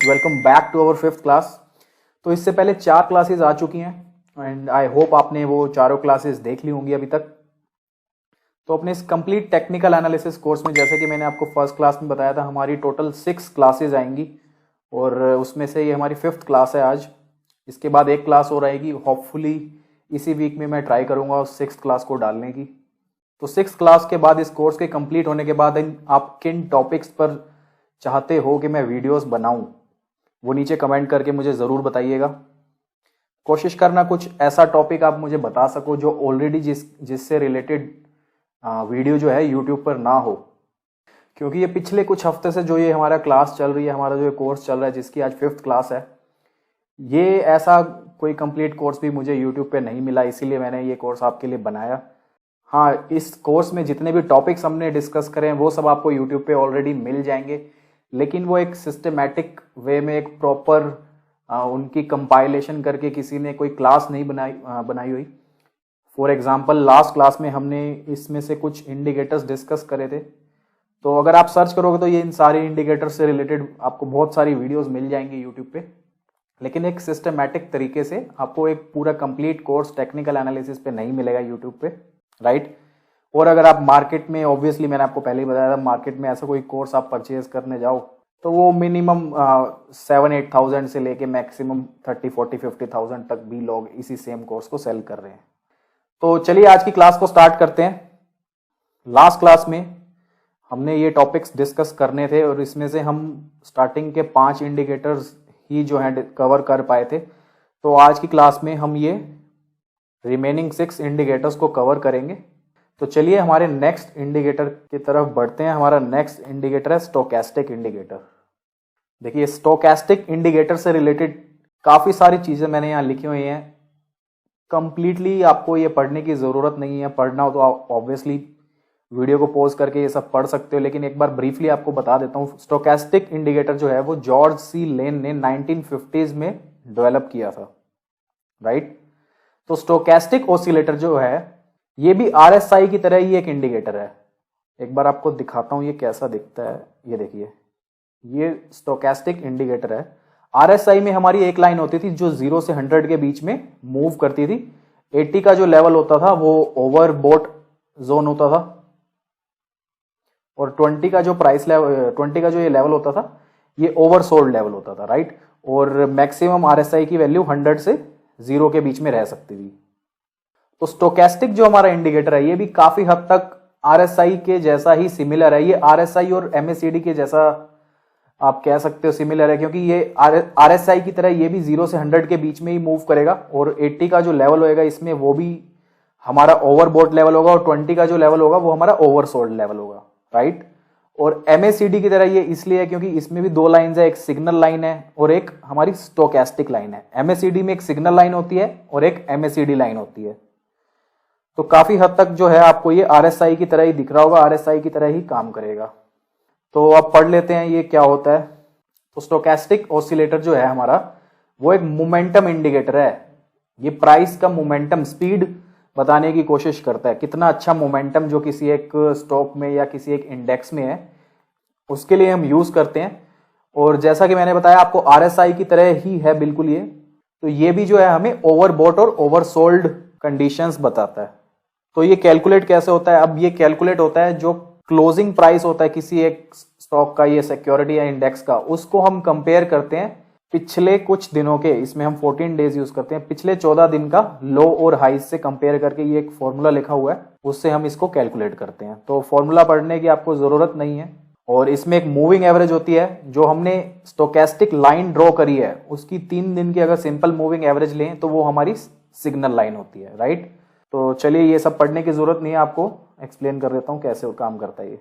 Welcome back to our 5th class. तो इससे पहले 4 क्लासेस आ चुकी हैं एंड आई होप आपने वो चारों क्लासेस देख ली होंगी अभी तक। तो अपने इस कंप्लीट टेक्निकल एनालिसिस कोर्स में, जैसे कि मैंने आपको फर्स्ट क्लास में बताया था, हमारी टोटल 6 क्लासेस आएंगी और उसमें से ये हमारी 5th क्लास है आज। इसके बाद एक क्लास और आएगी, होपफुली इसी वीक में मैं ट्राई करूँगा उस 6th क्लास को डालने की। तो 6th क्लास के बाद, इस कोर्स के कंप्लीट होने के बाद, आप किन टॉपिक्स पर चाहते हो कि मैं वीडियोस बनाऊं, वो नीचे कमेंट करके मुझे ज़रूर बताइएगा। कोशिश करना कुछ ऐसा टॉपिक आप मुझे बता सको जो ऑलरेडी जिससे रिलेटेड वीडियो जो है यूट्यूब पर ना हो, क्योंकि ये पिछले कुछ हफ्ते से जो ये हमारा क्लास चल रही है, हमारा जो कोर्स चल रहा है, जिसकी आज 5th क्लास है, ये ऐसा कोई कंप्लीट कोर्स भी मुझे यूट्यूब पे नहीं मिला, इसीलिए मैंने ये कोर्स आपके लिए बनाया। हाँ, इस कोर्स में जितने भी टॉपिक्स हमने डिस्कस करें वो सब आपको यूट्यूब पे ऑलरेडी मिल जाएंगे, लेकिन वो एक सिस्टमेटिक वे में, एक प्रॉपर उनकी कंपाइलेशन करके किसी ने कोई क्लास नहीं बनाई हुई। फॉर एग्जांपल लास्ट क्लास में हमने इसमें से कुछ इंडिकेटर्स डिस्कस करे थे, तो अगर आप सर्च करोगे तो ये इन सारे इंडिकेटर्स से रिलेटेड आपको बहुत सारी वीडियोस मिल जाएंगी यूट्यूब पे, लेकिन एक सिस्टमेटिक तरीके से आपको एक पूरा कंप्लीट कोर्स टेक्निकल एनालिसिस पे नहीं मिलेगा यूट्यूब पे, राइट। और अगर आप मार्केट में, ऑब्वियसली मैंने आपको पहले ही बताया था, मार्केट में ऐसा कोई कोर्स आप परचेज करने जाओ तो वो मिनिमम 7-8,000 से लेके मैक्सिमम 30-40-50,000 तक भी लोग इसी सेम कोर्स को सेल कर रहे हैं। तो चलिए आज की क्लास को स्टार्ट करते हैं। लास्ट क्लास में हमने ये टॉपिक्स डिस्कस करने थे और इसमें से हम स्टार्टिंग के 5 इंडिकेटर्स ही जो है कवर कर पाए थे। तो आज की क्लास में हम ये रिमेनिंग 6 इंडिकेटर्स को कवर करेंगे। तो चलिए हमारे नेक्स्ट इंडिकेटर की तरफ बढ़ते हैं। हमारा नेक्स्ट इंडिकेटर है स्टोकेस्टिक इंडिकेटर। देखिए, स्टोकेस्टिक इंडिकेटर से रिलेटेड काफ़ी सारी चीज़ें मैंने यहाँ लिखी हुई हैं। कंप्लीटली आपको ये पढ़ने की ज़रूरत नहीं है, पढ़ना हो तो आप ऑब्वियसली वीडियो को पॉज करके ये सब पढ़ सकते हो, लेकिन एक बार ब्रीफली आपको बता देता हूँ। स्टोकेस्टिक इंडिकेटर जो है वो जॉर्ज सी लेन ने 1950s में डेवलप किया था, राइट। तो स्टोकेस्टिक ऑसिलेटर जो है ये भी RSI की तरह ही एक इंडिकेटर है। एक बार आपको दिखाता हूं ये कैसा दिखता है। ये देखिए, ये स्टोकेस्टिक इंडिकेटर है। RSI में हमारी एक लाइन होती थी जो 0 से 100 के बीच में मूव करती थी। 80 का जो लेवल होता था वो ओवरबोट जोन होता था, और 20 का जो प्राइस लेवल, 20 का जो ये लेवल होता था, ये ओवरसोल्ड लेवल होता था, राइट। और मैक्सिमम RSI की वैल्यू 100 से 0 के बीच में रह सकती थी। तो स्टोकेस्टिक जो हमारा इंडिकेटर है ये भी काफी हद तक RSI के जैसा ही सिमिलर है। ये RSI और MACD के जैसा आप कह सकते हो सिमिलर है, क्योंकि ये RSI की तरह ये भी 0 से 100 के बीच में ही मूव करेगा, और 80 का जो लेवल होएगा इसमें वो भी हमारा ओवरबोट लेवल होगा, और 20 का जो लेवल होगा वो हमारा ओवरसोल्ड लेवल होगा, राइट। और MACD की तरह ये इसलिए है क्योंकि इसमें भी 2 लाइन्स है, एक सिग्नल लाइन है और एक हमारी स्टोकेस्टिक लाइन है। MACD में एक सिग्नल लाइन होती है और एक MACD लाइन होती है। तो काफी हद तक जो है आपको ये RSI की तरह ही दिख रहा होगा, RSI की तरह ही काम करेगा। तो अब पढ़ लेते हैं ये क्या होता है। तो स्टोकेस्टिक ऑसिलेटर जो है हमारा वो एक मोमेंटम इंडिकेटर है। ये प्राइस का मोमेंटम, स्पीड बताने की कोशिश करता है, कितना अच्छा मोमेंटम जो किसी एक स्टॉक में या किसी एक इंडेक्स में है, उसके लिए हम यूज करते हैं। और जैसा कि मैंने बताया आपको, RSI की तरह ही है बिल्कुल ये। तो ये भी जो है हमें ओवरबॉट और ओवरसोल्ड कंडीशंस बताता है। तो ये कैलकुलेट कैसे होता है? अब ये कैलकुलेट होता है जो क्लोजिंग प्राइस होता है किसी एक स्टॉक का, ये सिक्योरिटी या इंडेक्स का, उसको हम कंपेयर करते हैं पिछले कुछ दिनों के, इसमें हम 14 डेज यूज करते हैं, पिछले 14 दिन का लो और हाई से कंपेयर करके, ये एक फॉर्मूला लिखा हुआ है, उससे हम इसको कैलकुलेट करते हैं। तो फॉर्मूला पढ़ने की आपको जरूरत नहीं है। और इसमें एक मूविंग एवरेज होती है, जो हमने स्टोकेस्टिक लाइन ड्रॉ करी है उसकी 3 दिन की अगर सिंपल मूविंग एवरेज लें तो वो हमारी सिग्नल लाइन होती है, राइट। तो चलिए, ये सब पढ़ने की जरूरत नहीं है, आपको एक्सप्लेन कर देता हूँ कैसे काम करता है ये।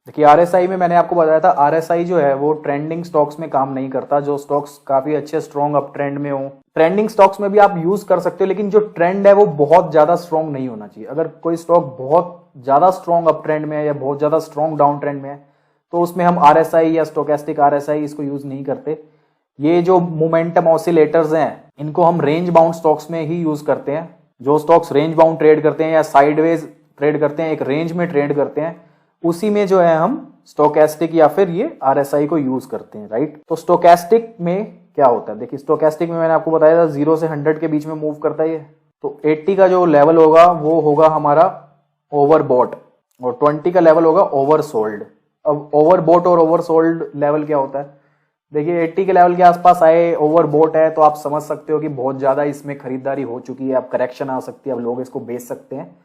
देखिए, RSI में मैंने आपको बताया था, RSI जो है वो ट्रेंडिंग स्टॉक्स में काम नहीं करता। जो स्टॉक्स काफी अच्छे स्ट्रॉन्ग अप ट्रेंड में हो, ट्रेंडिंग स्टॉक्स में भी आप यूज कर सकते हो, लेकिन जो ट्रेंड है वो बहुत ज्यादा स्ट्रॉन्ग नहीं होना चाहिए। अगर कोई स्टॉक बहुत ज्यादा स्ट्रॉन्ग अप ट्रेंड में है या बहुत ज्यादा स्ट्रॉन्ग डाउन ट्रेंड में है, तो उसमें हम RSI या स्टोकेस्टिक RSI इसको यूज नहीं करते। ये जो मोमेंटम ऑसिलेटर्स हैं इनको हम रेंज बाउंड स्टॉक्स में ही यूज करते हैं। जो स्टॉक्स रेंज बाउंड ट्रेड करते हैं या साइडवेज ट्रेड करते हैं, एक रेंज में ट्रेड करते हैं, उसी में जो है हम स्टोकेस्टिक या फिर ये RSI को यूज करते हैं, राइट। तो स्टोकेस्टिक में क्या होता है, देखिए स्टोकेस्टिक में मैंने आपको बताया था 0 से 100 के बीच में मूव करता है ये। तो 80 का जो लेवल होगा वो होगा हमारा ओवरबॉट और 20 का लेवल होगा ओवरसोल्ड। अब ओवरबॉट और ओवरसोल्ड लेवल क्या होता है, देखिए 80 के लेवल के आसपास आए, ओवरबॉट है, तो आप समझ सकते हो कि बहुत ज्यादा इसमें खरीदारी हो चुकी है, अब करेक्शन आ सकती है, अब लोग इसको बेच सकते हैं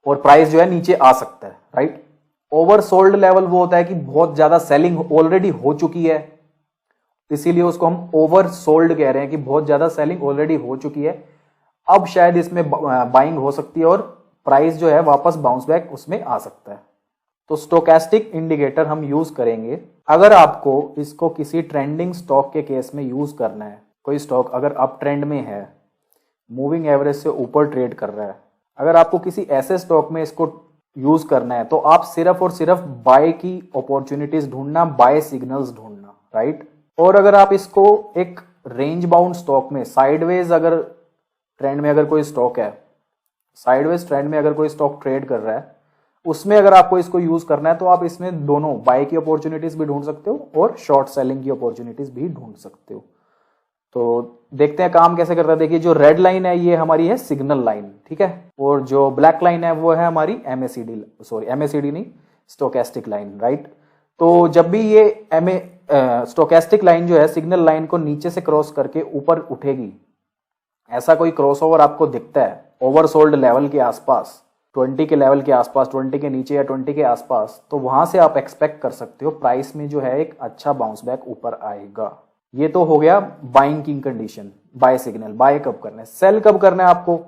और प्राइस जो है नीचे आ सकता है, राइट। ओवरसोल्ड लेवल वो होता है कि बहुत ज्यादा सेलिंग ऑलरेडी हो चुकी है, इसीलिए उसको हम ओवरसोल्ड कह रहे हैं कि बहुत ज्यादा सेलिंग ऑलरेडी हो चुकी है, अब शायद इसमें बाइंग हो सकती है और प्राइस जो है वापस बाउंस बैक उसमें आ सकता है। तो स्टोकेस्टिक इंडिकेटर हम यूज करेंगे अगर आपको इसको किसी ट्रेंडिंग स्टॉक के केस में यूज करना है। कोई स्टॉक अगर अप ट्रेंड में है, मूविंग एवरेज से ऊपर ट्रेड कर रहा है, अगर आपको किसी ऐसे स्टॉक में इसको यूज करना है तो आप सिर्फ और सिर्फ बाय की अपॉर्चुनिटीज ढूंढना, बाय सिग्नल्स ढूंढना, राइट। और अगर आप इसको एक रेंज बाउंड स्टॉक में साइडवेज अगर ट्रेंड में अगर कोई स्टॉक है, साइडवेज ट्रेंड में अगर कोई स्टॉक ट्रेड कर रहा है, उसमें अगर आपको इसको यूज करना है तो आप इसमें दोनों बाय की अपॉर्चुनिटीज भी ढूंढ सकते हो और शॉर्ट सेलिंग की अपॉर्चुनिटीज भी ढूंढ सकते हो। तो देखते हैं काम कैसे करता है। देखिए जो रेड लाइन है ये हमारी है सिग्नल लाइन, ठीक है, और जो ब्लैक लाइन है वो है हमारी MACD नहीं, स्टोकेस्टिक लाइन, राइट। तो जब भी ये स्टोकेस्टिक लाइन जो है सिग्नल लाइन को नीचे से क्रॉस करके ऊपर उठेगी, ऐसा कोई क्रॉसओवर आपको दिखता है ओवरसोल्ड लेवल के आसपास, 20 के लेवल के आसपास, 20 के नीचे या 20 के आसपास, तो वहां से आप एक्सपेक्ट कर सकते हो प्राइस में जो है एक अच्छा बाउंस बैक ऊपर आएगा। ये तो हो गया बाइंग की कंडीशन, बाय सिग्नल। बाय कब करना है, सेल कब करना है आपको,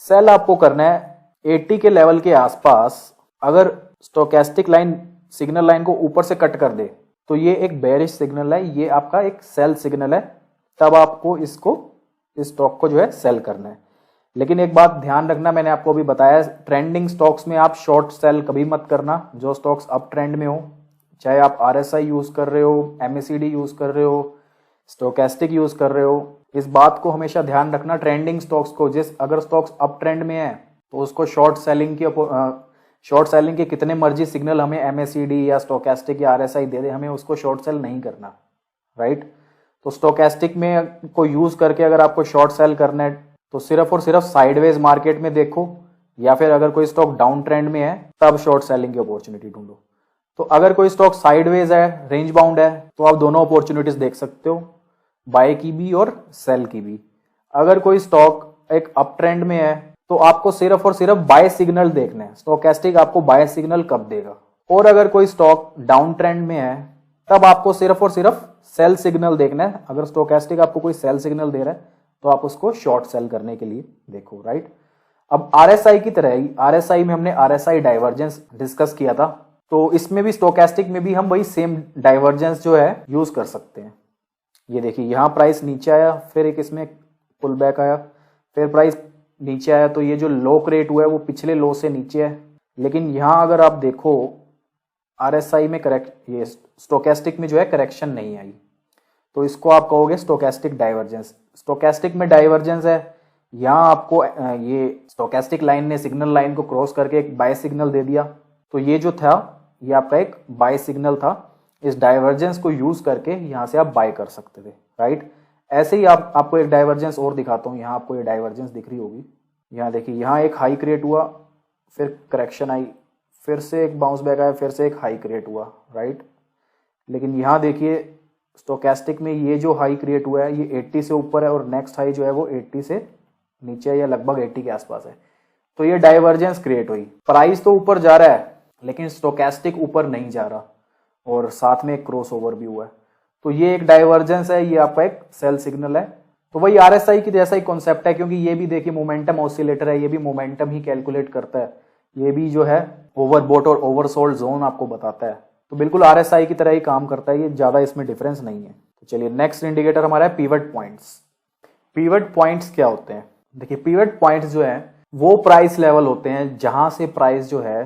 सेल आपको करना है 80 के लेवल के आसपास। अगर स्टोकेस्टिक लाइन सिग्नल लाइन को ऊपर से कट कर दे तो ये एक बेरिश सिग्नल है, ये आपका एक सेल सिग्नल है, तब आपको इसको इस स्टॉक को जो है सेल करना है। लेकिन एक बात ध्यान रखना, मैंने आपको अभी बताया ट्रेंडिंग स्टॉक्स में आप शॉर्ट सेल कभी मत करना। जो स्टॉक्स अप ट्रेंड में हो, चाहे आप RSI यूज कर रहे हो, MACD यूज कर रहे हो, स्टोकेस्टिक यूज कर रहे हो, इस बात को हमेशा ध्यान रखना। ट्रेंडिंग स्टॉक्स को अगर स्टॉक्स अप ट्रेंड में है तो उसको शॉर्ट सेलिंग के कितने मर्जी सिग्नल हमें MACD या स्टोकेस्टिक या RSI दे दे, हमें उसको शॉर्ट सेल नहीं करना, राइट। तो स्टोकेस्टिक में को यूज करके अगर आपको शॉर्ट सेल करना है तो सिर्फ और सिर्फ साइडवेज मार्केट में देखो, या फिर अगर कोई स्टॉक डाउन ट्रेंड में है तब शॉर्ट सेलिंग की अपॉर्चुनिटी ढूंढो। तो अगर कोई स्टॉक साइडवेज है, रेंज बाउंड है, तो आप दोनों अपॉर्चुनिटीज देख सकते हो, बाय की भी और सेल की भी। अगर कोई स्टॉक एक अप ट्रेंड में है तो आपको सिर्फ और सिर्फ बाय सिग्नल देखना है, स्टोकेस्टिक आपको बाय सिग्नल कब देगा। और अगर कोई स्टॉक डाउन ट्रेंड में है तब आपको सिर्फ और सिर्फ सेल सिग्नल देखना है। अगर स्टोकेस्टिक आपको कोई सेल सिग्नल दे रहा है तो आप उसको शॉर्ट सेल करने के लिए देखो, राइट। अब RSI की तरह ही, RSI में हमने RSI डाइवर्जेंस डिस्कस किया था, तो इसमें भी स्टोकेस्टिक में भी हम वही सेम डाइवर्जेंस जो है यूज कर सकते हैं। ये देखिए यहाँ प्राइस नीचे आया, फिर एक इसमें पुल बैक आया, फिर प्राइस नीचे आया, तो ये जो लो क्रिएट हुआ है वो पिछले लो से नीचे है। लेकिन यहाँ अगर आप देखो RSI में ये स्टोकेस्टिक में जो है करेक्शन नहीं आई, तो इसको आप कहोगे स्टोकेस्टिक डाइवर्जेंस। स्टोकेस्टिक में डाइवर्जेंस है, यहाँ आपको ये स्टोकेस्टिक लाइन ने सिग्नल लाइन को क्रॉस करके एक बाय सिग्नल दे दिया, तो ये जो था ये आपका एक बाय सिग्नल था। इस डाइवर्जेंस को यूज करके यहाँ से आप बाय कर सकते थे, राइट। ऐसे ही आपको एक डाइवर्जेंस और दिखाता हूँ, यहाँ आपको ये डाइवर्जेंस दिख रही होगी। यहाँ देखिए, यहाँ एक हाई क्रिएट हुआ, फिर करेक्शन आई, फिर से एक बाउंस बैक आया, फिर से एक हाई क्रिएट हुआ, राइट। लेकिन यहाँ देखिए स्टोकेस्टिक में ये जो हाई क्रिएट हुआ है ये 80 से ऊपर है और नेक्स्ट हाई जो है वो 80 से नीचे है या लगभग 80 के आसपास है। तो ये डाइवर्जेंस क्रिएट हुई, प्राइस तो ऊपर जा रहा है लेकिन स्टोकेस्टिक ऊपर नहीं जा रहा और साथ में एक क्रॉस ओवर भी हुआ है, तो ये एक डाइवर्जेंस है, ये आपका एक सेल सिग्नल है। तो वही RSI की जैसा ही कॉन्सेप्ट है, क्योंकि ये भी देखिए मोमेंटम ऑसिलेटर है, ये भी मोमेंटम ही कैलकुलेट करता है, ये भी जो है ओवरबॉट और ओवरसोल्ड जोन आपको बताता है। तो बिल्कुल RSI की तरह ही काम करता है, ये ज्यादा इसमें डिफरेंस नहीं है। तो चलिए नेक्स्ट इंडिकेटर हमारा है पिवट पॉइंट्स। पिवट पॉइंट्स क्या होते हैं, देखिए पिवट पॉइंट्स जो है वो प्राइस लेवल होते हैं जहां से प्राइस जो है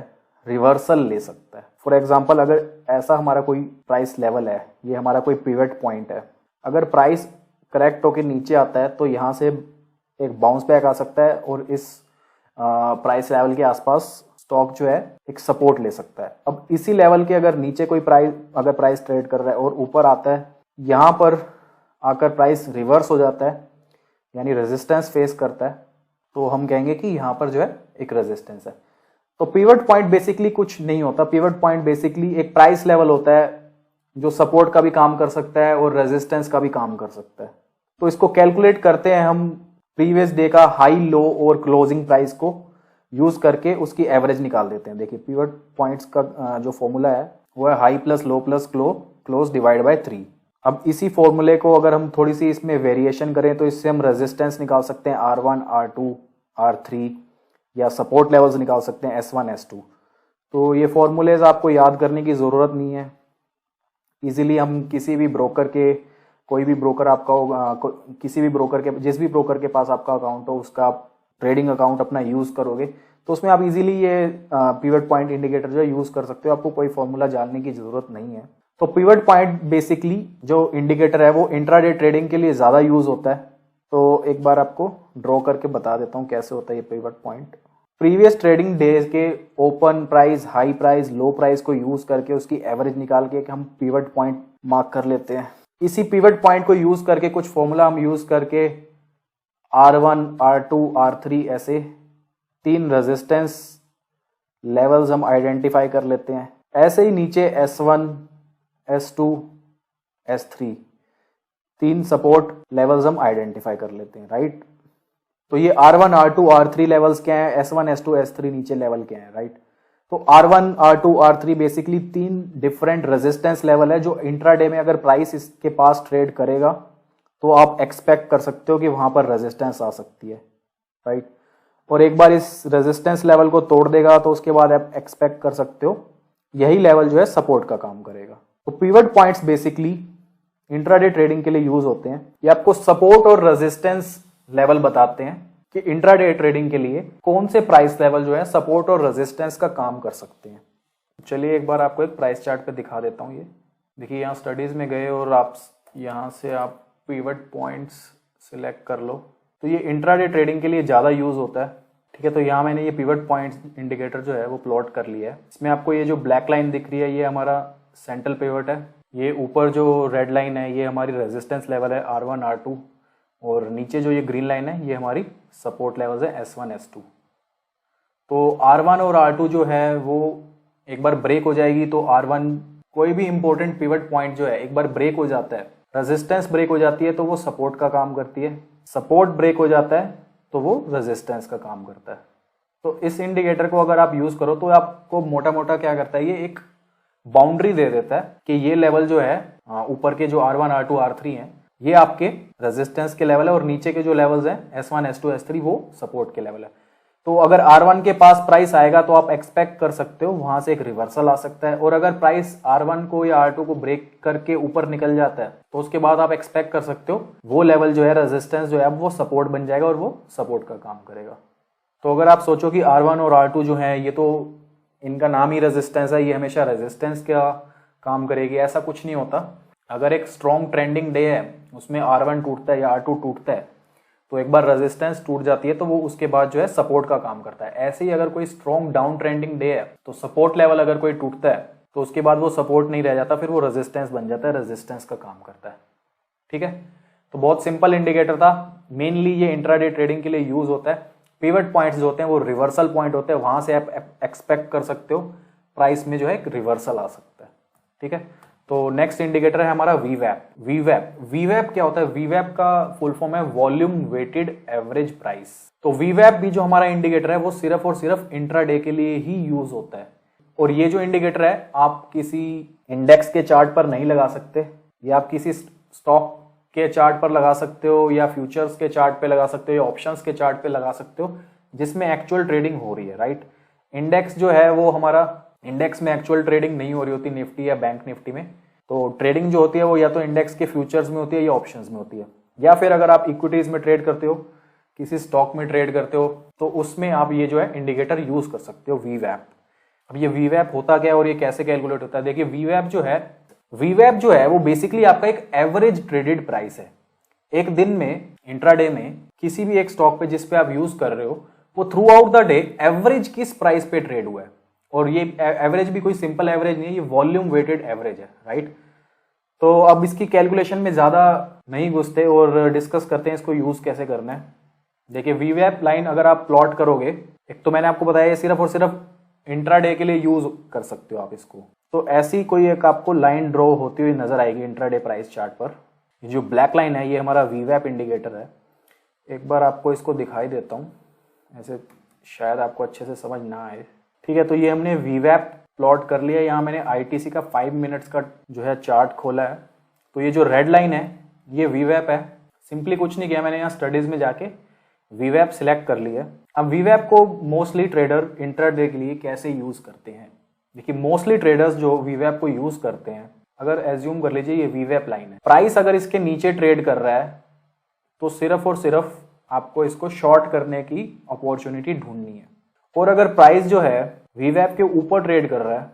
रिवर्सल ले सकता है। फॉर एग्जाम्पल, अगर ऐसा हमारा कोई प्राइस लेवल है, ये हमारा कोई पिवट पॉइंट है, अगर प्राइस करेक्ट होके नीचे आता है तो यहाँ से एक बाउंस बैक आ सकता है और इस प्राइस लेवल के आसपास स्टॉक जो है एक सपोर्ट ले सकता है। अब इसी लेवल के अगर नीचे कोई प्राइस ट्रेड कर रहा है और ऊपर आता है, यहाँ पर आकर प्राइस रिवर्स हो जाता है यानी रेजिस्टेंस फेस करता है, तो हम कहेंगे कि यहाँ पर जो है एक रेजिस्टेंस है। तो पिवट पॉइंट बेसिकली कुछ नहीं होता। पिवट पॉइंट बेसिकली एक प्राइस लेवल होता है जो सपोर्ट का भी काम कर सकता है और रेजिस्टेंस का भी काम कर सकता है। तो इसको कैलकुलेट करते हैं हम प्रीवियस डे का हाई, लो और क्लोजिंग प्राइस को यूज करके उसकी एवरेज निकाल देते हैं। देखिए पिवट पॉइंट्स का जो फॉर्मूला है वो है high plus low plus close divide by 3। अब इसी फॉर्मूले को अगर हम थोड़ी सी इसमें वेरिएशन करें तो इससे हम रेजिस्टेंस निकाल सकते हैं R1, R2, R3 या सपोर्ट लेवल्स निकाल सकते हैं S1, S2। तो ये फॉर्मूलेज आपको याद करने की ज़रूरत नहीं है। इजीली हम किसी भी ब्रोकर के, कोई भी ब्रोकर आपका हो, किसी भी ब्रोकर के, जिस भी ब्रोकर के पास आपका अकाउंट हो उसका आप ट्रेडिंग अकाउंट अपना यूज़ करोगे तो उसमें आप इजीली ये पिवट पॉइंट इंडिकेटर जो है यूज़ कर सकते हो। आपको कोई फॉर्मूला जानने की ज़रूरत नहीं है। तो पिवट पॉइंट बेसिकली जो इंडिकेटर है वो इंट्राडे ट्रेडिंग के लिए ज़्यादा यूज़ होता है। तो एक बार आपको ड्रॉ करके बता देता हूँ कैसे होता है ये pivot point. Previous trading days के open price, high price, low price को यूज़ करके उसकी एवरेज निकाल के हम पिवट पॉइंट मार्क कर लेते हैं। इसी पिवट पॉइंट को यूज़ करके कुछ फॉर्मूला हम यूज़ करके R1, R2, R3 ऐसे 3 रेजिस्टेंस लेवल्स हम आइडेंटिफाई कर लेते हैं। ऐसे ही नीचे S1, S2, S3 3 support levels हम आइडेंटिफाई कर लेते हैं, राइट। तो ये R1, R2, R3 लेवल्स क्या है, S1, S2, S3 नीचे लेवल क्या है, राइट। तो R1, R2, R3 basically 3 different resistance level है जो इंट्राडे में अगर प्राइस इसके पास ट्रेड करेगा तो आप एक्सपेक्ट कर सकते हो कि वहां पर रेजिस्टेंस आ सकती है, राइट। और एक बार इस रेजिस्टेंस लेवल को तोड़ देगा तो उसके बाद आप एक्सपेक्ट कर सकते हो यही लेवल जो है सपोर्ट का काम करेगा। तो pivot points basically intraday trading के लिए यूज होते हैं। ये आपको सपोर्ट और रेजिस्टेंस लेवल बताते हैं कि इंट्राडे ट्रेडिंग के लिए कौन से प्राइस लेवल जो है सपोर्ट और रेजिस्टेंस का काम कर सकते हैं। चलिए एक बार आपको एक प्राइस चार्ट पे दिखा देता हूँ। ये देखिए यहाँ स्टडीज में गए और आप यहाँ से आप पिवट पॉइंट्स सिलेक्ट कर लो। तो ये इंट्राडे ट्रेडिंग के लिए ज़्यादा यूज होता है, ठीक है। तो यहाँ मैंने ये पिवट पॉइंट्स इंडिकेटर जो है वो प्लॉट कर लिया है। इसमें आपको ये जो ब्लैक लाइन दिख रही है ये हमारा सेंट्रल पिवट है। ये ऊपर जो रेड लाइन है ये हमारी रेजिस्टेंस लेवल है R1, R2 और नीचे जो ये ग्रीन लाइन है ये हमारी सपोर्ट लेवल्स है S1, S2। तो R1 और R2 जो है वो एक बार ब्रेक हो जाएगी तो R1 कोई भी इंपॉर्टेंट पिवट पॉइंट जो है एक बार ब्रेक हो जाता है, रेजिस्टेंस ब्रेक हो जाती है तो वो सपोर्ट का काम करती है, सपोर्ट ब्रेक हो जाता है तो वो रेजिस्टेंस का काम करता है। तो इस इंडिकेटर को अगर आप यूज करो तो आपको मोटा मोटा क्या करता है, ये एक बाउंड्री दे देता है कि ये लेवल जो है ऊपर के जो R1, R2, R3 हैं ये आपके रेजिस्टेंस के लेवल है और नीचे के जो लेवल्स हैं S1, S2, S3 वो सपोर्ट के लेवल है। तो अगर R1 के पास प्राइस आएगा तो आप एक्सपेक्ट कर सकते हो वहां से एक रिवर्सल आ सकता है, और अगर प्राइस R1 को या R2 को ब्रेक करके ऊपर निकल जाता है तो उसके बाद आप एक्सपेक्ट कर सकते हो वो लेवल जो है रेजिस्टेंस जो है अब वो सपोर्ट बन जाएगा और वो सपोर्ट का काम करेगा। तो अगर आप सोचो कि R1 और R2 जो है ये तो इनका नाम ही रेजिस्टेंस है, ये हमेशा रेजिस्टेंस का काम करेगी, ऐसा कुछ नहीं होता। अगर एक स्ट्रॉन्ग ट्रेंडिंग डे है उसमें R1 टूटता है या R2 टूटता है तो एक बार रेजिस्टेंस टूट जाती है तो वो उसके बाद जो है सपोर्ट का काम करता है। ऐसे ही अगर कोई स्ट्रॉन्ग डाउन ट्रेंडिंग डे है तो सपोर्ट लेवल अगर कोई टूटता है तो उसके बाद वो सपोर्ट नहीं रह जाता, फिर वो रेजिस्टेंस बन जाता है, रेजिस्टेंस का काम करता है, ठीक है। तो बहुत सिंपल इंडिकेटर था। मेनली ये इंट्राडे ट्रेडिंग के लिए यूज होता है। पिवट पॉइंट्स जो होते हैं वो रिवर्सल पॉइंट होते हैं, वहां से आप एक्सपेक्ट कर सकते हो प्राइस में जो है एक रिवर्सल आ सकता है, ठीक है। तो नेक्स्ट इंडिकेटर है हमारा वीवैप। वीवैप क्या होता है? वीवैप का फुल फॉर्म है वॉल्यूम वेटेड एवरेज प्राइस। तो वीवैप भी जो हमारा इंडिकेटर है वो सिर्फ और सिर्फ इंट्राडे के लिए ही यूज होता है। और ये जो इंडिकेटर है आप किसी इंडेक्स के चार्ट पर नहीं लगा सकते, या आप किसी स्टॉक के चार्ट पर लगा सकते हो, या फ्यूचर्स के चार्ट पे लगा सकते हो, या ऑप्शंस के चार्ट पे लगा सकते हो जिसमें एक्चुअल ट्रेडिंग हो रही है, राइट। इंडेक्स जो है वो हमारा इंडेक्स में एक्चुअल ट्रेडिंग नहीं हो रही होती निफ्टी या बैंक निफ्टी में। तो ट्रेडिंग जो होती है वो या तो इंडेक्स के फ्यूचर्स में होती है या ऑप्शंस में होती है, या फिर अगर आप इक्विटीज में ट्रेड करते हो, किसी स्टॉक में ट्रेड करते हो तो उसमें आप ये जो है इंडिकेटर यूज कर सकते हो वीवैप। अब ये वीवैप होता क्या है और ये कैसे कैलकुलेट होता है? देखिए वीवैप जो है वो बेसिकली आपका एक एवरेज ट्रेडेड प्राइस है। एक दिन में इंट्राडे में किसी भी एक स्टॉक पे जिस पे आप यूज कर रहे हो वो through out the day average किस प्राइस पे ट्रेड हुआ है, और ये एवरेज भी कोई सिंपल एवरेज नहीं है, ये वॉल्यूम वेटेड एवरेज है, राइट। तो अब इसकी कैलकुलेशन में ज़्यादा नहीं घुसते और डिस्कस करते हैं इसको यूज़ कैसे करना है। देखिए वीवैप लाइन अगर आप प्लॉट करोगे, एक तो मैंने आपको बताया ये सिर्फ और सिर्फ इंट्राडे के लिए यूज़ कर सकते हो आप इसको। तो ऐसी कोई एक आपको लाइन ड्रॉ होती हुई नजर आएगी इंट्राडे प्राइस चार्ट पर। ये जो ब्लैक लाइन है ये हमारा वीवैप इंडिकेटर है। एक बार आपको इसको दिखाई देता हूँ, ऐसे शायद आपको अच्छे से समझ ना आए। ठीक है, तो ये हमने वीवैप प्लॉट कर लिया। यहाँ मैंने आईटीसी का 5 मिनट्स का जो है चार्ट खोला है। तो ये जो रेड लाइन है ये वीवैप है। सिंपली कुछ नहीं किया, मैंने यहाँ स्टडीज में जाके वीवैप सिलेक्ट कर लिया। अब वीवैप को मोस्टली ट्रेडर इंट्राडे के लिए कैसे यूज करते हैं। देखिए मोस्टली ट्रेडर्स जो वीवैप को यूज करते हैं, अगर एज्यूम कर लीजिए ये वीवैप लाइन है, प्राइस अगर इसके नीचे ट्रेड कर रहा है तो सिर्फ और सिर्फ आपको इसको शॉर्ट करने की अपॉर्चुनिटी ढूंढनी है। और अगर प्राइस जो है वीवैप के ऊपर ट्रेड कर रहा है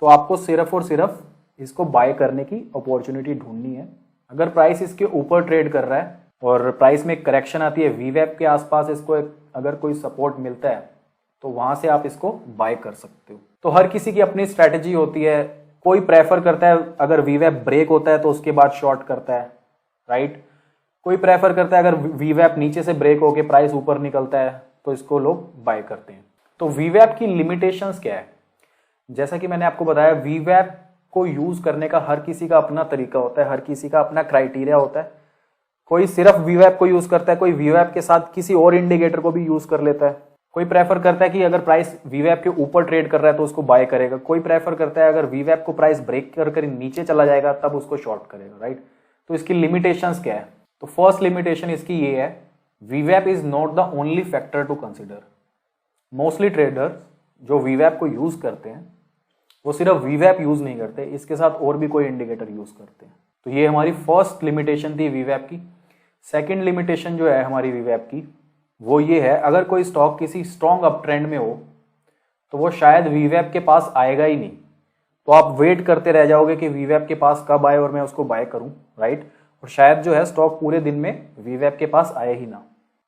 तो आपको सिर्फ और सिर्फ इसको बाय करने की अपॉर्चुनिटी ढूंढनी है। अगर प्राइस इसके ऊपर ट्रेड कर रहा है और प्राइस में करेक्शन आती है, वीवैप के आसपास इसको अगर कोई सपोर्ट मिलता है तो वहां से आप इसको बाय कर सकते हो। तो हर किसी की अपनी स्ट्रैटेजी होती है। कोई प्रेफर करता है अगर वीवैप ब्रेक होता है तो उसके बाद शॉर्ट करता है, राइट। कोई प्रेफर करता है अगर वीवैप नीचे से ब्रेक होके प्राइस ऊपर निकलता है तो इसको लोग बाय करते हैं। तो वीवैप की लिमिटेशंस क्या है, जैसा कि मैंने आपको बताया वीवैप को यूज करने का हर किसी का अपना तरीका होता है, हर किसी का अपना क्राइटेरिया होता है। कोई सिर्फ वीवैप को यूज करता है, कोई वीवैप के साथ किसी और इंडिकेटर को भी यूज कर लेता है। कोई प्रेफर करता है कि अगर प्राइस वीवैप के ऊपर ट्रेड कर रहा है तो उसको बाय करेगा। कोई प्रेफर करता है अगर वीवैप को प्राइस ब्रेक कर नीचे चला जाएगा तब उसको शॉर्ट करेगा, राइट। तो इसकी लिमिटेशंस क्या है, तो फर्स्ट लिमिटेशन इसकी ये है, वीवैप is not the only factor to consider. Mostly trader जो वीवैप को यूज करते हैं वो सिर्फ वीवैप यूज नहीं करते, इसके साथ और भी कोई इंडिकेटर यूज करते हैं। तो ये हमारी फर्स्ट लिमिटेशन थी वीवैप की। सेकंड लिमिटेशन जो है हमारी वीवैप की वो ये है, अगर कोई स्टॉक किसी स्ट्रॉन्ग अप ट्रेंड में हो तो वो शायद वीवैप के पास आएगा ही नहीं। तो आप वेट करते रह जाओगे कि वीवैप के पास कब आए और मैं उसको बाय करूं, राइट। और शायद जो है स्टॉक पूरे दिन में वीवैप के पास आए ही ना।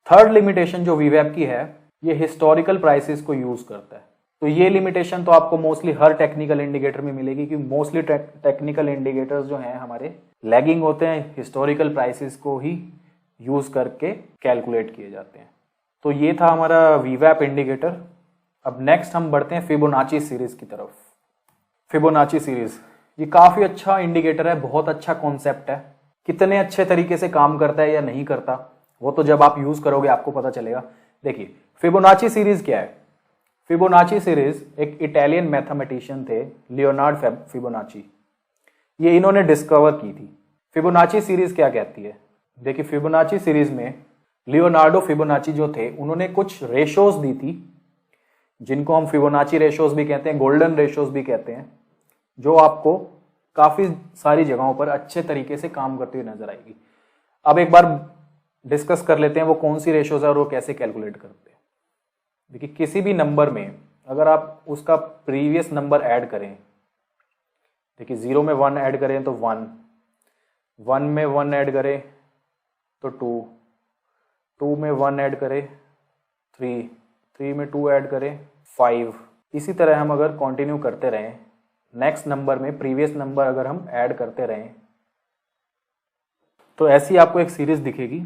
थर्ड लिमिटेशन जो वीवैप की है, ये हिस्टोरिकल प्राइसेस को यूज करता है। तो ये लिमिटेशन तो आपको मोस्टली हर टेक्निकल इंडिकेटर में मिलेगी कि मोस्टली टेक्निकल इंडिकेटर्स जो हैं हमारे लैगिंग होते हैं, हिस्टोरिकल प्राइसेस को ही यूज करके कैलकुलेट किए जाते हैं। तो ये था हमारा वीवैप इंडिकेटर। अब नेक्स्ट हम बढ़ते हैं फिबोनाची सीरीज की तरफ। फिबोनाची सीरीज ये काफी अच्छा इंडिकेटर है, बहुत अच्छा कॉन्सेप्ट है। कितने अच्छे तरीके से काम करता है या नहीं करता वो तो जब आप यूज करोगे आपको पता चलेगा। देखिए फिबोनाची सीरीज क्या है। फिबोनाची सीरीज एक इटालियन मैथमेटिशियन थे, लियोनार्ड फिबोनाची, ये इन्होंने डिस्कवर की थी। फिबोनाची सीरीज क्या कहती है, देखिए फिबोनाची सीरीज में लियोनार्डो फिबोनाची जो थे उन्होंने कुछ रेशोज दी थी जिनको हम फिबोनाची रेशोज भी कहते हैं, गोल्डन रेशोज भी कहते हैं, जो आपको काफी सारी जगहों पर अच्छे तरीके से काम करती हुई नजर आएगी। अब एक बार डिस्कस कर लेते हैं वो कौन सी रेशोज है और वो कैसे कैलकुलेट करते हैं। देखिए किसी भी नंबर में अगर आप उसका प्रीवियस नंबर ऐड करें, देखिए 0 में 1 ऐड करें तो 1, 1 में 1 ऐड करें तो 2, 2 में 1 ऐड करें 3, 3 में 2 ऐड करें 5। इसी तरह हम अगर कंटिन्यू करते रहें, नेक्स्ट नंबर में प्रीवियस नंबर अगर हम ऐड करते रहें तो ऐसी आपको एक सीरीज दिखेगी।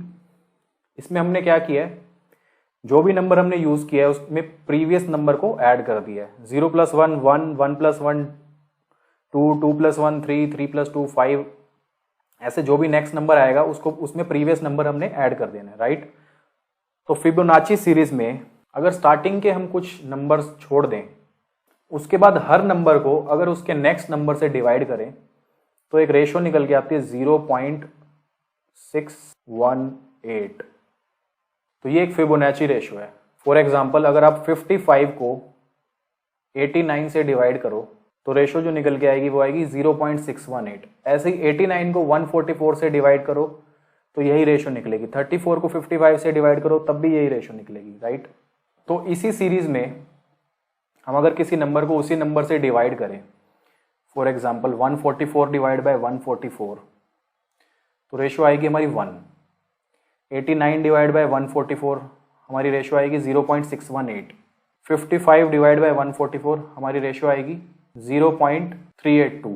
इसमें हमने क्या किया है, जो भी नंबर हमने यूज किया है उसमें प्रीवियस नंबर को ऐड कर दिया है। 0 + 1 1, 1 + 1 2, 2 + 1 3, 3 + 2 5, ऐसे जो भी नेक्स्ट नंबर आएगा उसको उसमें प्रीवियस नंबर हमने ऐड कर देना है, राइट। तो फिबोनाची सीरीज में अगर स्टार्टिंग के हम कुछ नंबर्स छोड़ दें, उसके बाद हर नंबर को अगर उसके नेक्स्ट नंबर से डिवाइड करें तो एक रेशो निकल के आती है 0.618। तो ये एक फिबोनाची रेशो है। फॉर एग्जांपल अगर आप 55 को 89 से डिवाइड करो तो रेशो जो निकल के आएगी वो आएगी 0.618। ऐसे ही 89 को 144 से डिवाइड करो तो यही रेशो निकलेगी। 34 को 55 से डिवाइड करो तब भी यही रेशो निकलेगी, राइट। तो इसी सीरीज में हम अगर किसी नंबर को उसी नंबर से डिवाइड करें, फॉर एग्जांपल 144 डिवाइड बाय 144 तो रेशो आएगी हमारी 1। 89 डिवाइड बाय 144 हमारी रेशियो आएगी 0.618। 55 डिवाइड बाय 144 हमारी रेशियो आएगी 0.382।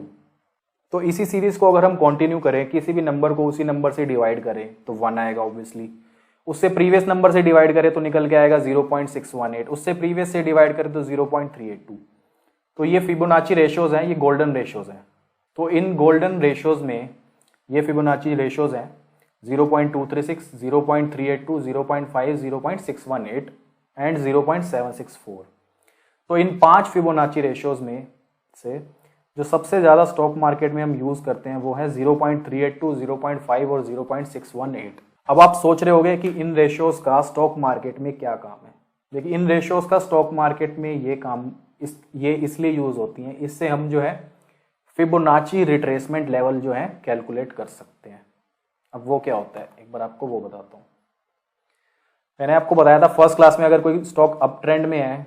तो इसी सीरीज को अगर हम कंटिन्यू करें, किसी भी नंबर को उसी नंबर से डिवाइड करें तो 1 आएगा ऑब्वियसली। उससे प्रीवियस नंबर से डिवाइड करें तो निकल के आएगा 0.618। उससे प्रीवियस से डिवाइड करें तो 0.382। तो ये फिबोनाची रेशियोज हैं, ये गोल्डन रेशियोज हैं। तो इन गोल्डन रेशियोज में ये फिबोनाची रेशियोज हैं 0.236, 0.382, 0.5, 0.618 एंड 0.764। तो इन 5 फिबोनाची रेशियोज में से जो सबसे ज़्यादा स्टॉक मार्केट में हम यूज़ करते हैं वो है 0.382, 0.5 और 0.618। अब आप सोच रहे होंगे कि इन रेशियोज का स्टॉक मार्केट में क्या काम है। देखिए, इन रेशियोज का स्टॉक मार्केट में ये काम ये इसलिए यूज़ होती हैं, इससे हम जो है फिबोनाची रिट्रेसमेंट लेवल जो है कैलकुलेट कर सकते हैं। अब वो क्या होता है एक बार आपको वो बताता हूँ। मैंने आपको बताया था फर्स्ट क्लास में अगर कोई स्टॉक अप ट्रेंड में है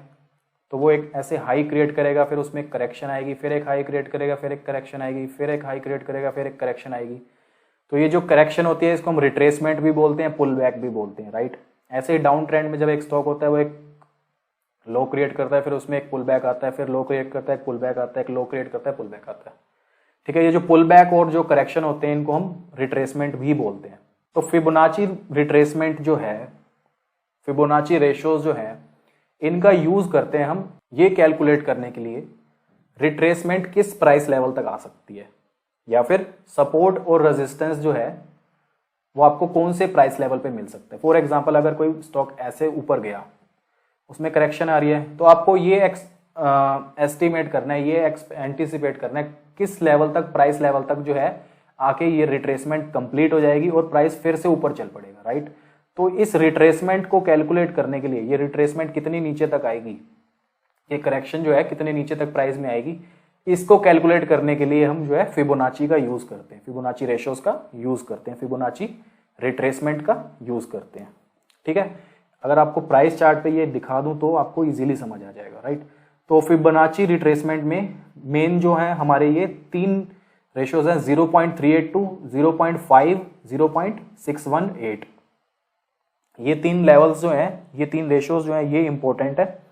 तो वो एक ऐसे हाई क्रिएट करेगा, फिर उसमें करेक्शन आएगी, फिर एक हाई क्रिएट करेगा, फिर एक करेक्शन आएगी, फिर एक हाई क्रिएट करेगा, फिर एक करेक्शन आएगी। तो ये जो करेक्शन होती है इसको हम रिट्रेसमेंट भी बोलते हैं, पुल बैक भी बोलते हैं, राइट। ऐसे ही डाउन ट्रेंड में जब एक स्टॉक होता है वो एक लो क्रिएट करता है, फिर उसमें एक पुल बैक आता है, फिर लो क्रिएट करता है, एक पुल बैक आता है, एक लो क्रिएट करता है, पुल बैक आता है। ठीक है, ये जो पुल बैक और जो करेक्शन होते हैं इनको हम रिट्रेसमेंट भी बोलते हैं। तो फिबोनाची रिट्रेसमेंट जो है, फिबोनाची रेशियोज जो है, इनका यूज करते हैं हम ये कैलकुलेट करने के लिए रिट्रेसमेंट किस प्राइस लेवल तक आ सकती है, या फिर सपोर्ट और रेजिस्टेंस जो है वो आपको कौन से प्राइस लेवल पे मिल सकता है। फॉर एग्जांपल, अगर कोई स्टॉक ऐसे ऊपर गया, उसमें करेक्शन आ रही है, तो आपको ये एस्टिमेट करना है, ये एंटिसिपेट करना है किस लेवल तक, प्राइस लेवल तक जो है आके ये रिट्रेसमेंट कंप्लीट हो जाएगी और प्राइस फिर से ऊपर चल पड़ेगा, राइट। तो इस रिट्रेसमेंट को कैलकुलेट करने के लिए, ये रिट्रेसमेंट कितनी नीचे तक आएगी, ये करेक्शन जो है कितने नीचे तक प्राइस में आएगी, इसको कैलकुलेट करने के लिए हम जो है फिबोनाची का यूज करते हैं, फिबोनाची रेशियोज का यूज करते हैं, फिबोनाची रिट्रेसमेंट का यूज करते हैं। ठीक है, अगर आपको प्राइस चार्ट पे ये दिखा दूं तो आपको इजीली समझ आ जाएगा, राइट। तो फिबोनाची रिट्रेसमेंट में मेन जो है हमारे ये 3 रेशियोज हैं, 0.382, 0.5, 0.618। ये 3 लेवल्स जो हैं, ये 3 रेशियोज जो हैं, ये इंपॉर्टेंट है।